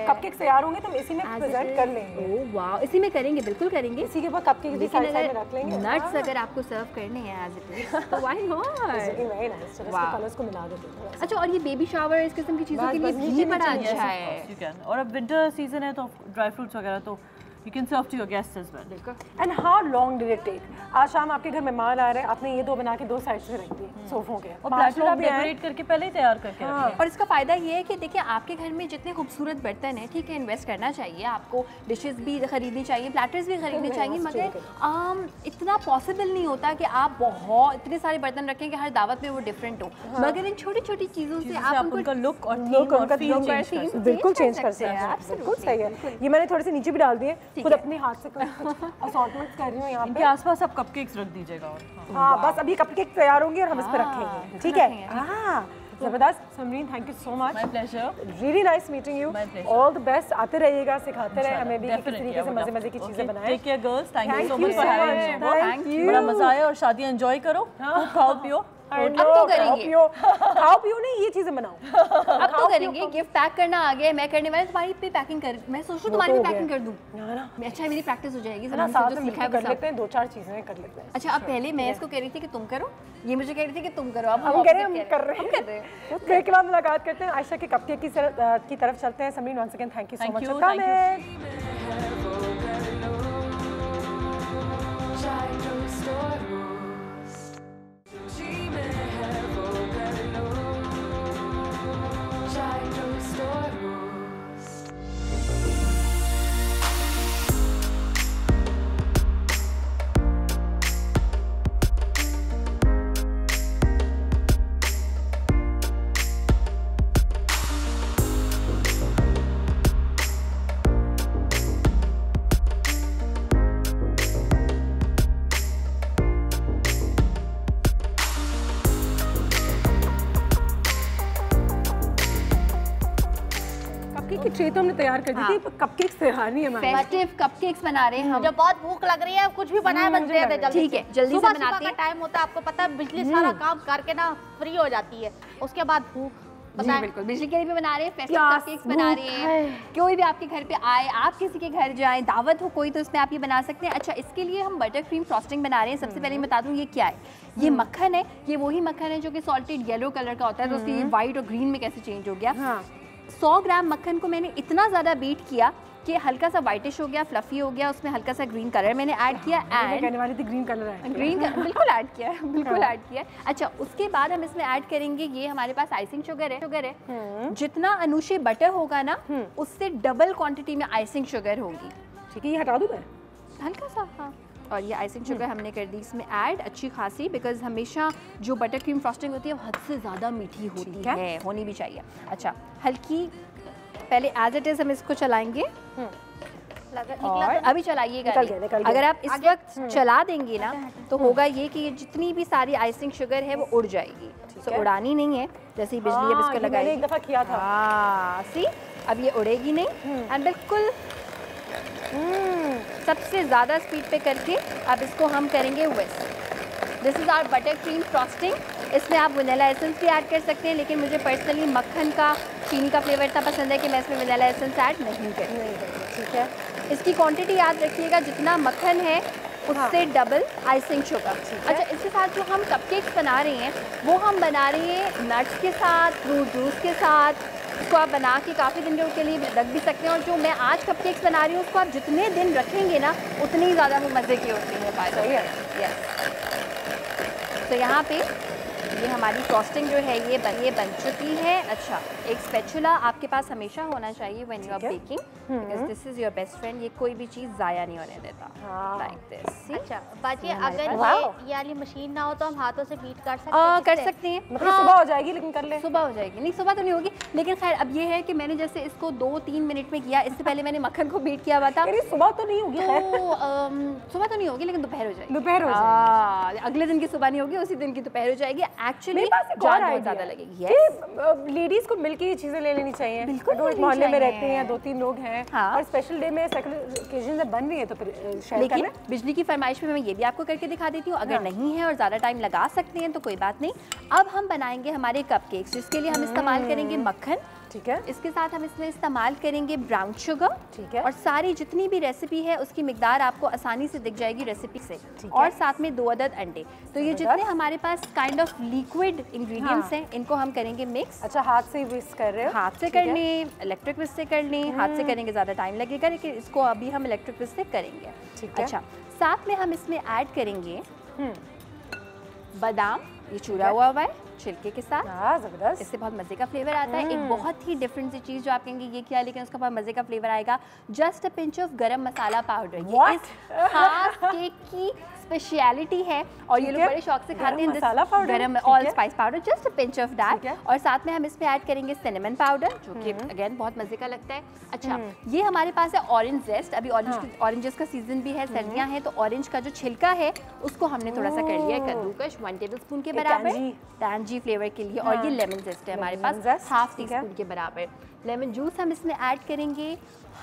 B: कपकेक्स तैयार होंगे तो इसी में प्रेजेंट कर लेंगे।
C: ओह वाओ, इसी में करेंगे, बिल्कुल करेंगे।
B: इसी के ऊपर कपकेक भी साइड में रख लेंगे।
C: नट्स अगर आपको सर्व करने हैं एज इट इज तो व्हाई नॉट।
B: वेरी नाइस, चलो इसके कलर्स को मिला देते हैं।
C: अच्छा, और ये बेबी शावर इस किस्म की चीज़ों के लिए भी बड़ा अच्छा है।
E: You can. और अब विंटर सीजन है तो ड्राई फ्रूट्स वगैरह तो you can serve to your guests as well.
B: And how long did it take? आज शाम आपके घर मेहमान आ रहे हैं, आपने ये 2 बना के 2 साइड से रख दिए सोफों के,
E: और प्लेटर आप डेकोरेट करके पहले ही तैयार करके रखें।
C: और इसका फ़ायदा ये है कि देखिए आपके घर में जितने खूबसूरत बर्तन हैं, ठीक है, इन्वेस्ट करना चाहिए आपको, डिशेस भी खरीदनी चाहिए, प्लेटर्स भी खरीदने चाहिए, मगर इतना पॉसिबल नहीं होता कि आप बहुत इतने सारे बर्तन रखें कि हर दावत में वो डिफरेंट हो। मगर इन छोटी छोटी चीज़ों से आप
E: उनका लुक और
B: बिल्कुल चेंज कर सकते हैं। बिल्कुल सही है। ये मैंने थोड़े से नीचे भी डाल दिए, खुद अपने हाथ से असॉर्टमेंट्स कर रही हूँ यहाँ पे।
E: इनके आसपास आप कपकेक्स रख दीजिएगा।
B: हाँ, बस अभी कपकेक तैयार होंगी और हम इस पे रखेंगे, ठीक है? हाँ, जबरदस्त। Samreen, thank you so much.
E: My pleasure.
B: Really nice meeting you. All the best. आते रहिएगा, सिखाते रहे हमें भी किस तरीके से मजे की चीजें बनाएं।
E: Take care girls, thank you so much for having me. Thank you. बड़ा मजा आया और शादी एंजॉय करो, खाओ पियो।
C: अब तो करेंगे,
B: खाओ पियो नहीं, ये चीजें बनाओ।
C: अब तो करेंगे। गिफ्ट पैक करना आ गया, मैं करने वाली, तुम्हारी पे पैकिंग कर, मैं सोच रही हूँ तुम्हारी भी पैकिंग कर दूँ। अच्छा, मेरी प्रैक्टिस हो जाएगी।
B: साथ में लिखा कर लेते हैं, 2-4 चीजें कर लेते हैं।
C: अच्छा, अब पहले मैं इसको कह रही थी कि तुम करो, ये मुझे कह रही थी कि तुम करो, अब
B: हम कर रहे हैं। ब्रेक के बाद मुलाकात करते हैं। आयशा के कपकेक की तरफ चलते हैं। Samreen, once again thank you so much for coming.
A: Try to restore rules. Dreaming heaven.
B: की ट्रे तो हमने तैयार कर दी थी, कपकेक्स तैयार नहीं है हमारे।
C: फेस्टिव कपकेक्स बना रहे हैं हम।
D: मुझे बहुत भूख लग रही है, कुछ भी बनाए बस दे दे जल्दी।
C: ठीक है, जल्दी से बनाते हैं।
D: टाइम होता है आपको पता है, बिजली सारा काम करके ना फ्री हो जाती है, उसके बाद भूख।
C: जी बिल्कुल, बिजली के लिए भी बना रहे हैं, फेस्टिव कपकेक्स बना रहे हैं। कोई भी आपके घर पे आए, आप किसी के घर जाए, दावत हो कोई, तो इसमें आप ये बना सकते हैं। अच्छा, इसके लिए हम बटर क्रीम फ्रॉस्टिंग बना रहे हैं। सबसे पहले मैं बता दूं ये क्या है। ये मक्खन है, ये वही मक्खन है जो कि सॉल्टेड येलो कलर का होता है, तो उसकी व्हाइट और ग्रीन में कैसे चेंज हो गया। 100 ग्राम मक्खन को मैंने इतना ज़्यादा बीट किया कि हल्का सा वाइटिश हो गया, फ्लफी हो गया, उसमें हल्का सा ग्रीन कलर मैंने ऐड किया। एंड
B: कहने वाली थी ग्रीन कलर है,
C: ग्रीन बिल्कुल ऐड किया है, बिल्कुल ऐड किया है। अच्छा, उसके बाद हम इसमें ऐड करेंगे, ये हमारे पास आइसिंग शुगर है। जितना अनुशे बटर होगा ना, उससे डबल क्वांटिटी में आइसिंग शुगर होगी।
B: ठीक है, ये हटा दूं मैं
C: हल्का सा। हाँ, और ये आइसिंग शुगर हमने कर दी इसमें ऐड, अच्छी खासी, बिकॉज हमेशा जो बटर क्रीम फ्रॉस्टिंग होती है वो हद से ज़्यादा मीठी होती है, होनी भी चाहिए। अच्छा, हल्की पहले एज इट इज़ हम इसको चलाएंगे और अभी चलाइएगा। अगर आप इस वक्त चला देंगे ना तो होगा ये कि जितनी भी सारी आइसिंग शुगर है वो उड़ जाएगी। तो उड़ानी नहीं है, जैसे ही बिजली अब इसको लगाई,
B: एक दफा किया था।
C: सी अब ये उड़ेगी नहीं। एंड बिल्कुल सबसे ज़्यादा स्पीड पे करके अब इसको हम करेंगे whisk. This is our butter cream frosting. इसमें आप वनीला एसेंस भी ऐड कर सकते हैं, लेकिन मुझे पर्सनली मक्खन का चीनी का फ्लेवर इतना पसंद है कि मैं इसमें वनीला एसेंस ऐड नहीं करूँगी। ठीक है, इसकी क्वांटिटी याद रखिएगा, जितना मक्खन है उससे डबल आइसिंग शुगर। अच्छा, इसके साथ जो हम कपकेक्स बना रहे हैं वो हम बना रहे हैं नट्स के साथ, फ्रूट जूस के साथ। इसको आप बना के काफ़ी दिन के लिए रख भी सकते हैं, और जो मैं आज कपकेक्स बना रही हूँ उसको आप जितने दिन रखेंगे ना उतनी ज़्यादा वो मज़े की होती है। सही है, यस। तो यहाँ पे ये हमारी फ्रॉस्टिंग जो है ये बन चुकी है। अच्छा, एक स्पैचुला आपके पास हमेशा होना चाहिए when you are baking, because this is your best friend. ये कोई भी चीज़ ज़ाया नहीं होने देता, लाइक दिस।
D: अच्छा, बाकी अगर ये वाली मशीन ना हो तो हम हाथों से बीट कर सकते हैं।
C: कर सकते हैं,
B: मतलब सुबह हो जाएगी, लेकिन कर ले।
C: सुबह हो जाएगी, नहीं सुबह तो नहीं होगी, लेकिन खैर अब ये है कि मैंने जैसे इसको 2-3 मिनट में किया, इससे पहले मैंने मक्खन को बीट किया हुआ था।
B: सुबह तो नहीं होगी,
C: सुबह तो नहीं होगी, लेकिन दोपहर हो जाएगी।
B: दोपहर हो जाएगी,
C: अगले दिन की सुबह नहीं होगी, उसी दिन की दोपहर हो जाएगी। एक्चुअली बहुत ज़्यादा लगेगी।
B: लेडीज को मिलकर ये चीज़ें ले लेनी चाहिए।
C: बिल्कुल,
B: मोहल्ले में रहते हैं 2-3 लोग हैं,
C: हाँ।
B: और स्पेशल डे में ओकेजन में बन रही है तो फिर शेयर करना।
C: बिजली की फरमाइश में मैं ये भी आपको करके दिखा देती हूँ। अगर नहीं है और ज़्यादा टाइम लगा सकते हैं तो कोई बात नहीं। अब हम बनाएंगे हमारे कपकेक्स, जिसके लिए हम इस्तेमाल करेंगे मक्खन।
B: ठीक है,
C: इसके साथ हम इसमें इस्तेमाल करेंगे ब्राउन शुगर।
B: ठीक है,
C: और सारी जितनी भी रेसिपी है उसकी मिकदार आपको आसानी से दिख जाएगी रेसिपी से। और साथ में 2 अदद अंडे। तो ये जितने हमारे पास काइंड ऑफ लिक्विड इंग्रेडिएंट्स हैं इनको हम करेंगे मिक्स।
B: अच्छा, हाथ से विस्क कर रहे हो?
C: हाथ से कर लें, इलेक्ट्रिक विस्क से कर लें। हाथ से करेंगे ज़्यादा टाइम लगेगा, लेकिन इसको अभी हम इलेक्ट्रिक विस्क से करेंगे।
B: ठीक है।
C: अच्छा, साथ में हम इसमें ऐड करेंगे बादाम, ये चूरा हुआ है छिलके के साथ।
B: जबरदस्त,
C: इससे बहुत मज़े का फ्लेवर आता है। एक बहुत ही डिफरेंट सी चीज़ जो आप कहेंगे ये क्या, लेकिन उसका बहुत मज़े का फ्लेवर आएगा। जस्ट अ पिंच ऑफ गरम मसाला पाउडर। ये इस खास केक की स्पेशलिटी है और ये लोग बड़े शौक से खाते हैं।
B: मसाला पाउडर,
C: गरम all spice powder, just a pinch of that. और साथ में हम इसमें ऐड करेंगे सिनेमन पाउडर, जो कि अगेन बहुत मज़े का लगता है। अच्छा, ये हमारे पास है ऑरेंज जेस्ट। अभी ऑरेंजेस का सीजन भी है, सर्दियाँ हैं, तो ऑरेंज का जो छिलका है उसको हमने थोड़ा सा कर लिया है कद्दूकश, 1 टेबलस्पून के बराबर टैंजी फ्लेवर के लिए। और ये लेमन जेस्ट है हमारे पास, ½ टीस्पून के बराबर। लेमन जूस हम इसमें ऐड करेंगे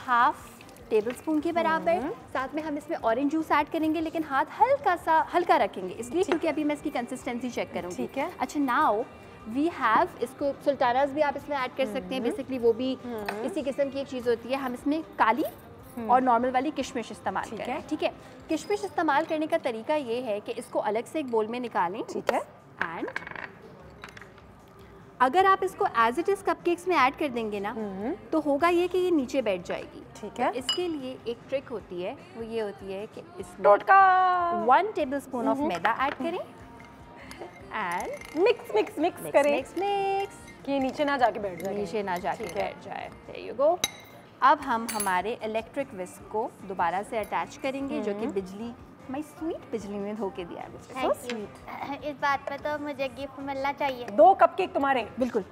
C: ½ टेबलस्पून के बराबर। साथ में हम इसमें ऑरेंज जूस ऐड करेंगे, लेकिन हाथ हल्का सा हल्का रखेंगे इसलिए क्योंकि अभी मैं इसकी कंसिस्टेंसी चेक करूँगी।
B: ठीक है।
C: अच्छा, नाउ वी हैव, इसको सुल्तानास भी आप इसमें ऐड कर सकते हैं। बेसिकली वो भी इसी किस्म की एक चीज़ होती है। हम इसमें काली और नॉर्मल वाली किशमिश इस्तेमाल करें। ठीक है, किशमिश इस्तेमाल करने का तरीका ये है कि इसको अलग से एक बोल में निकालें।
B: ठीक है,
C: एंड अगर आप इसको एज इट इज़ कपकेक्स में ऐड कर देंगे ना तो होगा ये कि ये नीचे बैठ जाएगी।
B: ठीक है,
C: तो इसके लिए एक ट्रिक होती है, वो ये होती है कि इसमें
B: टोटका
C: 1 टेबलस्पून ऑफ मैदा ऐड करें एंड
B: मिक्स मिक्स मिक्स करें,
C: मिक्स
B: कि नीचे ना जाके बैठ जाए,
C: नीचे ना जाके बैठ जाए। There you go. अब हम हमारे इलेक्ट्रिक विस्क को दोबारा से अटैच करेंगे, जो कि बिजली, माय स्वीट बिजली ने धो के दिया है मुझे।
D: So sweet. इस बात पे तो मुझे गिफ्ट मिलना चाहिए।
B: 2 कपकेक तुम्हारे।
C: बिल्कुल।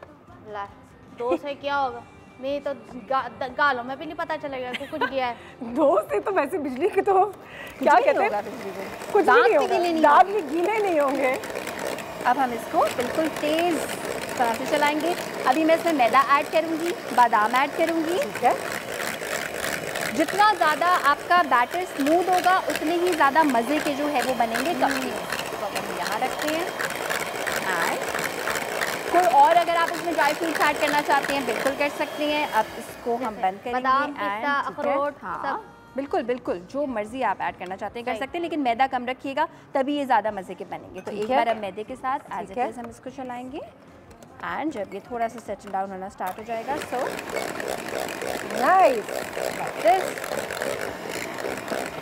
D: 2 से क्या होगा, मेरी तो गालों में भी नहीं पता चलेगा कि कुछ गया है।
B: 2 से तो वैसे बिजली के तो क्या कहते हैं, कुछ नहीं होगा, दांत भी गीले नहीं होंगे।
C: अब हम इसको बिल्कुल तेज तरह से चलाएंगे। अभी मैं इसमें मैदा ऐड करूँगी, बादाम ऐड करूँगी।
B: ठीक है।
C: जितना ज़्यादा आपका बैटर स्मूथ होगा उतने ही ज़्यादा मज़े के जो है वो बनेंगे कपकेक्स। तो अब हम यहाँ रखते हैं। एंड कोई और अगर आप इसमें ड्राई फ्रूट्स ऐड करना चाहते हैं बिल्कुल कर सकते हैं। अब इसको हम बंद करेंगे।
D: बादाम, पिस्ता, अखरोट,
C: हाँ बिल्कुल बिल्कुल जो मर्जी आप ऐड करना चाहते हैं कर सकते हैं, लेकिन मैदा कम रखिएगा तभी ये ज़्यादा मज़े के बनेंगे। तो एक बार अब मैदे के साथ एज इट इज़ हम इसको चलाएंगे। एंड जब ये थोड़ा सा सेटल डाउन होना स्टार्ट हो जाएगा, सो नाइस लाइक दिस।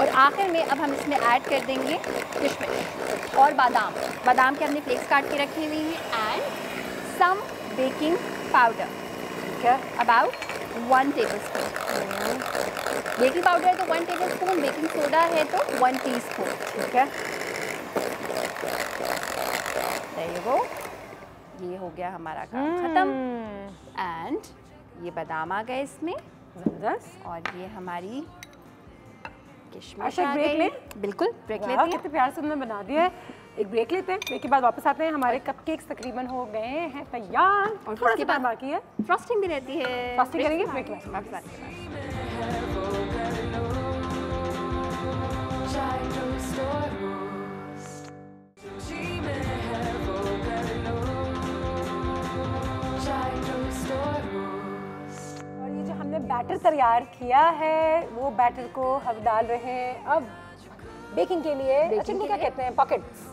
C: और आखिर में अब हम इसमें ऐड कर देंगे किशमिश और बादाम। बादाम के हमने फ्लेक्स काट के रखे हुए हैं। एंड सम बेकिंग पाउडर, ठीक है, अबाउट 1 टेबलस्पून। बेकिंग पाउडर है तो 1 टेबलस्पून, बेकिंग सोडा है तो 1 टीस्पून, ठीक है। There you go। ये हो गया हमारा काम खत्म। एंड ये बादाम आ गए इसमें ज़बरदस्त, और ये हमारी किशमिश आ गई। बिल्कुल ब्रेक लेते हैं।
B: कितने प्यार से हमने बना दिया है। एक ब्रेक लेते हैं, ब्रेक के बाद वापस आते हैं। हमारे कपकेक्स तकरीबन हो गए हैं तैयार और थोड़ा सा बाकी है,
C: फ्रॉस्टिंग भी रहती है।
B: फ्रॉस्टिंग करेंगे ब्रेक में
C: वापस आने के बाद।
B: और ये जो हमने बैटर तैयार किया है वो बैटर को हम डाल रहे हैं अब बेकिंग के लिए। अच्छा इनको क्या कहते हैं? पॉकेट्स।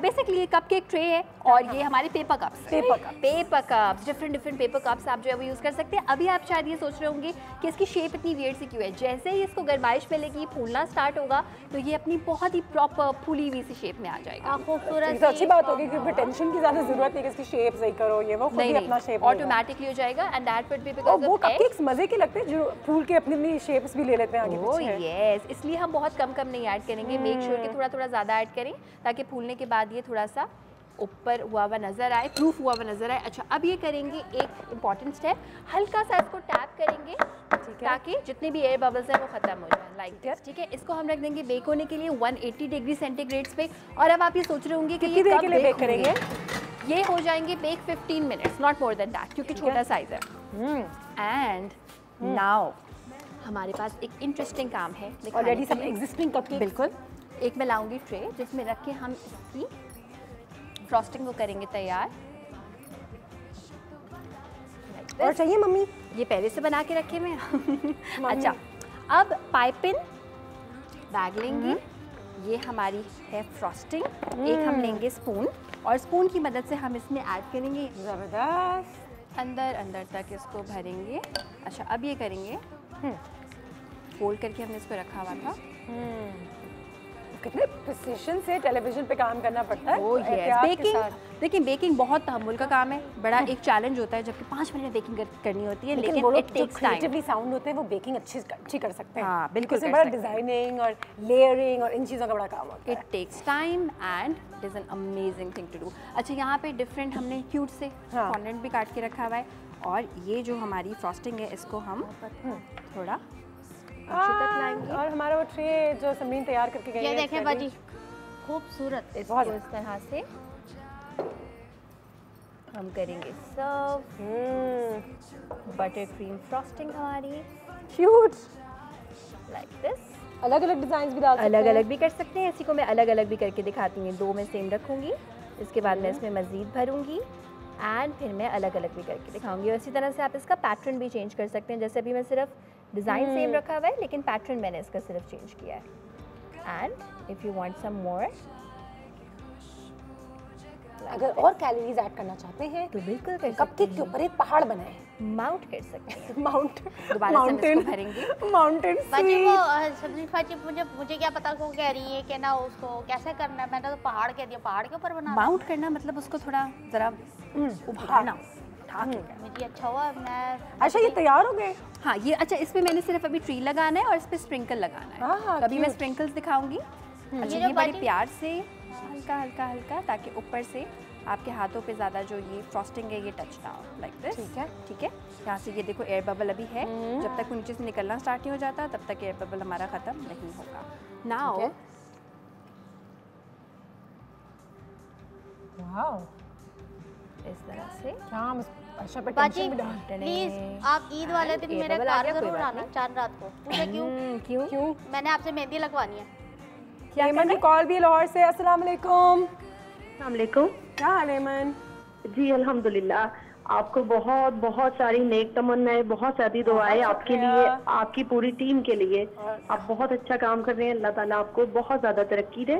C: बेसिकली ये कपकेक ट्रे है और ये हमारे paper cups. Paper cups different paper cups आप जो है वो यूज़ कर सकते हैं। अभी आप शायद ये सोच रहे होंगे कि इसकी शेप इतनी वियर्ड सी क्यों है। जैसे ही इसको गर्माइश मिलेगी, फूलना स्टार्ट होगा तो ये अपनी बहुत ही प्रॉपर फूली हुई सी शेप में आ जाएगा।
B: खूबसूरत, अच्छी बात होगी क्योंकि टेंशन की ज़्यादा ज़रूरत नहीं कि इसकी शेप सही करो, ये वो खुद ही अपना शेप
C: ऑटोमेटिकली हो जाएगा। And that would be because
B: वो कपकेक्स मज़े के लगते हैं जो फूल के अपनी शेप्स भी ले लेते हैं आगे पीछे।
C: यस, इसलिए हम बहुत कम नहीं ऐड करेंगे। मेक श्योर कि थोड़ा ज़्यादा ऐड करें ताकि फूलने के बाद ये थोड़ा सा ऊपर हुआ हुआ नजर आए, प्रूफ हुआ हुआ नजर आए। अच्छा अब ये करेंगे एक इम्पॉर्टेंट स्टेप, हल्का सा इसको टैप करेंगे, ठीक है, ताकि जितने भी एयर बबल्स हैं वो खत्म हो जाए लाइक दिस। ठीक है, इसको हम रख देंगे बेक होने के लिए 180 डिग्री सेंटीग्रेड्स पे। और अब आप ये सोच रहे होंगे कि ये कब बेक करेंगे। ये हो जाएंगे bake 15 minutes, not more than that, क्योंकि छोटा साइज है। एंड नाउ हमारे पास एक इंटरेस्टिंग काम है।
B: ऑलरेडी सब एग्जिस्टिंग कपकेक्स।
C: बिल्कुल, एक मैं लाऊंगी ट्रे जिसमें रख के हम इसकी फ्रॉस्टिंग को करेंगे तैयार।
B: और चाहिए मम्मी?
C: ये पहले से बना के रखे मैं। अच्छा अब पाइपिन बैग लेंगे, ये हमारी है फ्रॉस्टिंग। एक हम लेंगे स्पून और स्पून की मदद से हम इसमें ऐड करेंगे
B: ज़बरदस्त
C: अंदर तक इसको भरेंगे। अच्छा अब ये करेंगे, फोल्ड करके हमने इसको रखा हुआ था।
B: कितने प्रिसिशन से टेलीविजन पे काम करना पड़ता है।
C: ओह यस, बेकिंग देखिए बेकिंग बहुत तहम्मुल का काम है, बड़ा एक चैलेंज होता है, जबकि 5 मिनट में बेकिंग करनी होती है, लेकिन it takes time.
B: Creatively sound होते हैं वो बेकिंग अच्छी कर सकते हैं।
C: हाँ बिल्कुल,
B: बड़ा डिजाइनिंग और लेयरिंग और इन चीज़ों का बड़ा काम होता है।
C: It takes time and it is an amazing thing to do. अच्छा यहाँ पे डिफरेंट हमने क्यूट से फॉन्डेंट भी काट के रखा हुआ है, और ये जो हमारी फ्रॉस्टिंग है इसको हम थोड़ा अच्छे तक लाएंगे।
B: और हमारा वो ट्रे जो समरीन तैयार करके गई है,
D: ये देखें बाजी खूबसूरत।
C: इसको इस तरह से हम करेंगे सर्व। बटर क्रीम फ्रॉस्टिंग हमारी
B: क्यूट
C: लाइक दिस।
B: अलग अलग डिजाइन भी डाल सकते हैं,
C: अलग भी कर सकते हैं। इसी को मैं अलग अलग भी करके दिखाती हूँ। 2 में सेम रखूँगी, इसके बाद मैं इसमें मज़ीद भरूँगी एंड फिर मैं अलग अलग भी करके दिखाऊंगी। और इसी तरह से आप इसका पैटर्न भी चेंज कर सकते हैं। जैसे अभी मैं सिर्फ डिज़ाइन सेम रखा हुआ है, लेकिन पैटर्न मैंने इसका सिर्फ चेंज किया है। And if you want some more,
B: अगर और कैलोरीज ऐड करना चाहते हैं
C: तो बिल्कुल कर
B: कपकेक के ऊपर एक पहाड़ बनाए,
C: माउंट कर सकते हैं।
B: माउंट
C: दोबारा से हम इसको भरेंगे।
B: माउंटेन
D: बाजी वो सबरी फाजी मुझे क्या पता को कह रही है कि ना उसको कैसे करना है। मैंने तो पहाड़ कह दिया, पहाड़ के ऊपर बना।
C: माउंट करना मतलब उसको थोड़ा ज़रा उभारना।
D: मेरी अच्छा हुआ मैं।
B: अच्छा ये तैयार हो गए?
C: हाँ ये अच्छा, इसमें मैंने सिर्फ अभी ट्री लगाना है और इस पर स्प्रिंकल लगाना है। कभी मैं स्प्रिंकल्स दिखाऊंगी। अच्छा ये बड़े प्यार से हल्का ताकि ऊपर से आपके हाथों पे ज़्यादा जो ये फ्रॉस्टिंग है ये टच ना हो लाइक दिस। ठीक है। यहाँ से ये देखो एयर बबल अभी है, जब तक वो नीचे से निकलना स्टार्ट नहीं हो जाता तब तक एयर बबल हमारा ख़त्म नहीं होगा। नाउ इस तरह से
D: बाजी प्लीज आप ईद वाले दिन मेरे घर जरूर आना चांद रात को। पूछे क्यों?
B: क्यों?
D: मैंने आपसे मेहंदी लगवानी है।
B: क्या एमन की कॉल भी लाहौर से। अस्सलाम वालेकुम।
F: अस्सलाम वालेकुम।
B: क्या हाल है एमन?
F: जी अल्हम्दुलिल्लाह। आपको बहुत बहुत सारी नेक तमन्नाएं, बहुत सारी दुआएं आपके लिए, आपकी पूरी टीम के लिए। आप बहुत अच्छा काम कर रहे हैं। अल्लाह ताला आपको बहुत ज्यादा तरक्की दे।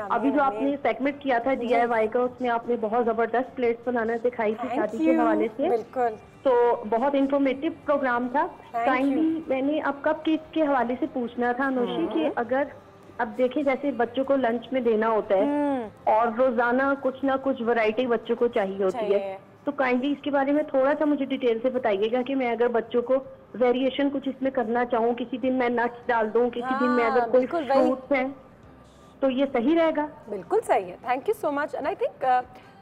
F: अभी जो आपने सेगमेंट किया था DIY का, उसमें आपने बहुत जबरदस्त प्लेट्स बनाना सिखाई थी शादी के हवाले से।
B: बिल्कुल।
F: तो बहुत इंफॉर्मेटिव प्रोग्राम था। काइंडली मैंने अब कप केक के हवाले से पूछना था अनुषी कि अगर अब देखें जैसे बच्चों को लंच में देना होता है और रोजाना कुछ ना कुछ वैरायटी बच्चों को चाहिए होती है, तो काइंडली इसके बारे में थोड़ा सा मुझे डिटेल से बताइएगा कि मैं अगर बच्चों को वेरिएशन कुछ इसमें करना चाहूँ, किसी दिन मैं नट्स डाल दूँ, किसी दिन मैं अगर कोई फ्रूट्स हैं, तो ये सही रहेगा?
B: बिल्कुल सही है। Thank you so much. And I think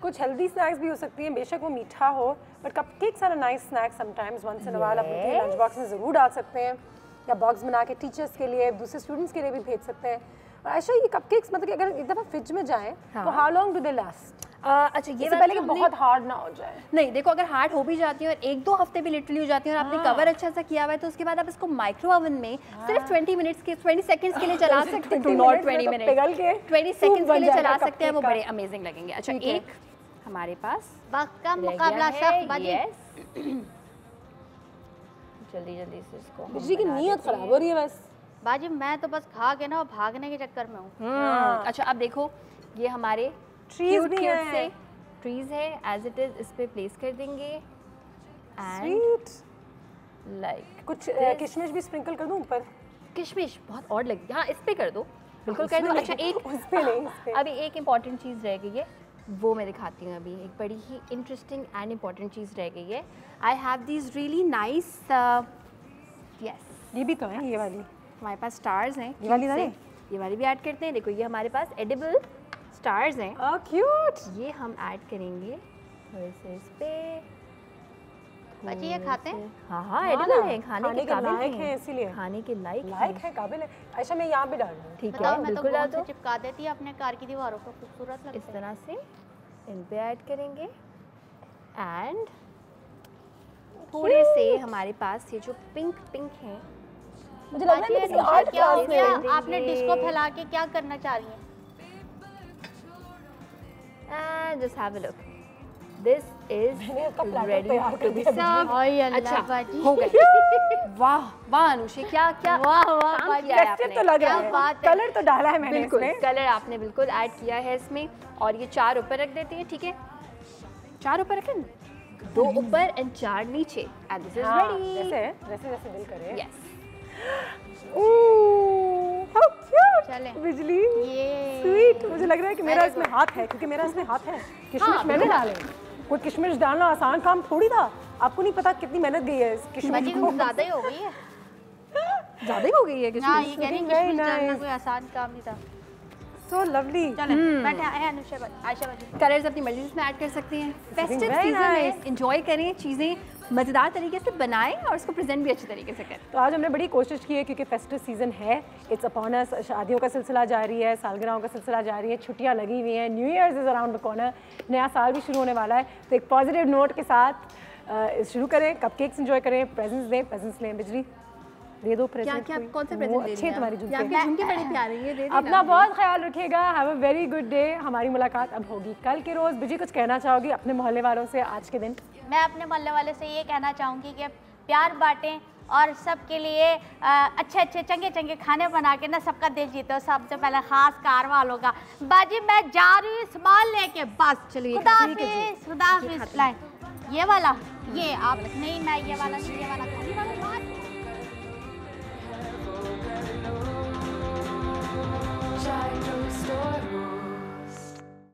B: कुछ हेल्दी स्नैक्स भी हो सकती हैं, बेशक वो मीठा हो, but cupcakes are a nice snack sometimes once in a while. आप उनके लंच बॉक्स में ज़रूर डाल सकते हैं, या बॉक्स बना के टीचर्स के लिए, दूसरे स्टूडेंट्स के लिए भी भेज सकते हैं। और आयशा, ये कपकेक्स मतलब कि अगर एक दफ़ा फ्रिज में जाएं तो how long do they last?
C: अच्छा, ये
B: पहले कि बहुत हार्ड ना हो जाए।
C: नहीं, देखो अगर हार्ड हो भी जाती है और 1-2 हफ्ते भी लिटरली हो जाती है और आपने कवर अच्छा सा किया हुआ है, तो उसके बाद आप इसको माइक्रो ओवन में सिर्फ 20 सेकंड्स के लिए चला सकते हैं। नॉट 20 मिनट, 20 सेकंड्स के लिए चला सकते हैं, वो बड़े अमेजिंग लगेंगे। अच्छा, एक हमारे पास
D: वक्त का मुकाबला सख्त बाजी।
C: जल्दी जल्दी से इसको
B: बिजली की नीयत खराब हो रही है बस।
D: बाजी मैं तो बस खा के ना भागने के चक्कर में हूँ।
C: अच्छा, अब देखो ये हमारे
B: ट्रीज भी
C: से ट्रीज है, एज इट इज इस पे प्लेस कर देंगे।
B: स्वीट
C: लाइक
B: कुछ किशमिश भी स्प्रिंकल कर दूं ऊपर?
C: किशमिश बहुत ऑड लगती है। हाँ, इस पे कर दो, बिल्कुल कर दो। अच्छा, एक
B: उस पे नहीं, इस पे।
C: अभी एक इम्पॉर्टेंट चीज़ रह गई है, वो मैं दिखाती हूँ। अभी एक बड़ी ही इंटरेस्टिंग एंड इम्पॉर्टेंट चीज़ रह गई है। I have these really nice, yes
B: ये भी तो है, ये वाली
C: हमारे पास स्टार्स हैं।
B: ये वाली
C: भी ऐड करते हैं। देखो ये हमारे पास एडिबल स्टार्स हैं।
B: क्यूट।
C: ये हम ऐड करेंगे थोड़े से इस पे।
D: बाजी ये खाते हैं?
C: हाँ, एडिबल है, खाने के काबिल
B: है, इसीलिए
C: खाने के लायक
B: है, काबिल है। अच्छा, मैं यहाँ पे डाल दूँ?
C: ठीक है, बिल्कुल डाल दो।
D: चिपका देती है अपने कार की दीवारों को, खूबसूरत लगता है।
C: इस तरह से इन पे ऐड करेंगे। एंड थोड़े से हमारे पास ये जो पिंक है,
B: मुझे लग रहा है आर्ट क्लास में
D: आपने डिश को फैला के क्या करना चाह रही हैं?
C: Just have a look. This is ready to be served. अच्छा, हो गए। वाह वाह अनुषी, क्या क्या
D: वाह
C: काम किया है आपने।
B: तो लग रहा है, कलर तो डाला है मैंने
C: बिल्कुल,
B: इसमें।
C: कलर आपने बिल्कुल ऐड किया है इसमें। और ये 4 ऊपर रख देते हैं, ठीक है? 4 ऊपर रखें, 2 ऊपर एंड 4 नीचे। And this is ready.
B: जैसे दिल करे।
C: यस।
B: How cute.
D: चलें।
B: बिजली
D: ये
B: स्वीट। मुझे लग रहा है कि मेरा इसमें हाथ है, क्योंकि मेरा इसमें हाथ है। किशमिश मैंने डाले। कोई किशमिश डालना आसान काम थोड़ी था। आपको नहीं पता कितनी मेहनत गई है इस किशमिश को।
D: ज़्यादा ही हो गई है।
C: ज़्यादा ही हो गई है किशमिश।
D: हाँ, ये कह रही किशमिश डालना कोई आसान काम नहीं था।
B: So lovely.
D: चलें, बैठे हैं अनुषा आयशा बाजी।
C: कलर्स अपनी मर्जी से ऐड कर सकते हैं। फेस्टिव सीजन में एंजॉय करें, चीज़ें मज़ेदार तरीके से बनाएं और उसको प्रेजेंट भी अच्छे तरीके से करें।
B: तो आज हमने बड़ी कोशिश की है, क्योंकि फेस्टिव सीज़न है, इट्स अपॉन अस। शादियों का सिलसिला जारी है, सालगिरहों का सिलसिला जारी है, छुट्टियां लगी हुई हैं, new years is around the corner, नया साल भी शुरू होने वाला है। तो एक पॉजिटिव नोट के साथ शुरू करें, कपकेक्स एंजॉय करें, प्रेजेंट्स दें, प्रेजेंट्स लें। बिजली दे दो प्रेजेंट।
C: क्या कौन से प्रेजेंट दे रही हैं?
B: तुम्हारी झुमके
C: बड़ी प्यारी है, दे देना।
B: अपना बहुत ख्याल रखिएगा। Have a very good day. हमारी मुलाकात अब होगी कल के रोज़। बिजी कुछ कहना चाहोगी अपने मोहल्ले वालों से आज के दिन?
D: मैं अपने मोहल्ले वाले से ये कहना चाहूँगी कि प्यार बांटें और सबके लिए अच्छे अच्छे चंगे चंगे खाने बना के ना सबका दिल जीतो। सबसे पहले खास कार वालों का। बाजी मैं जा रही हूँ सामान लेके, बस चलिए। खुदा हाफिज़। लाए ये वाला, ये आप नहीं, मैं ये वाला नहीं, ये वाला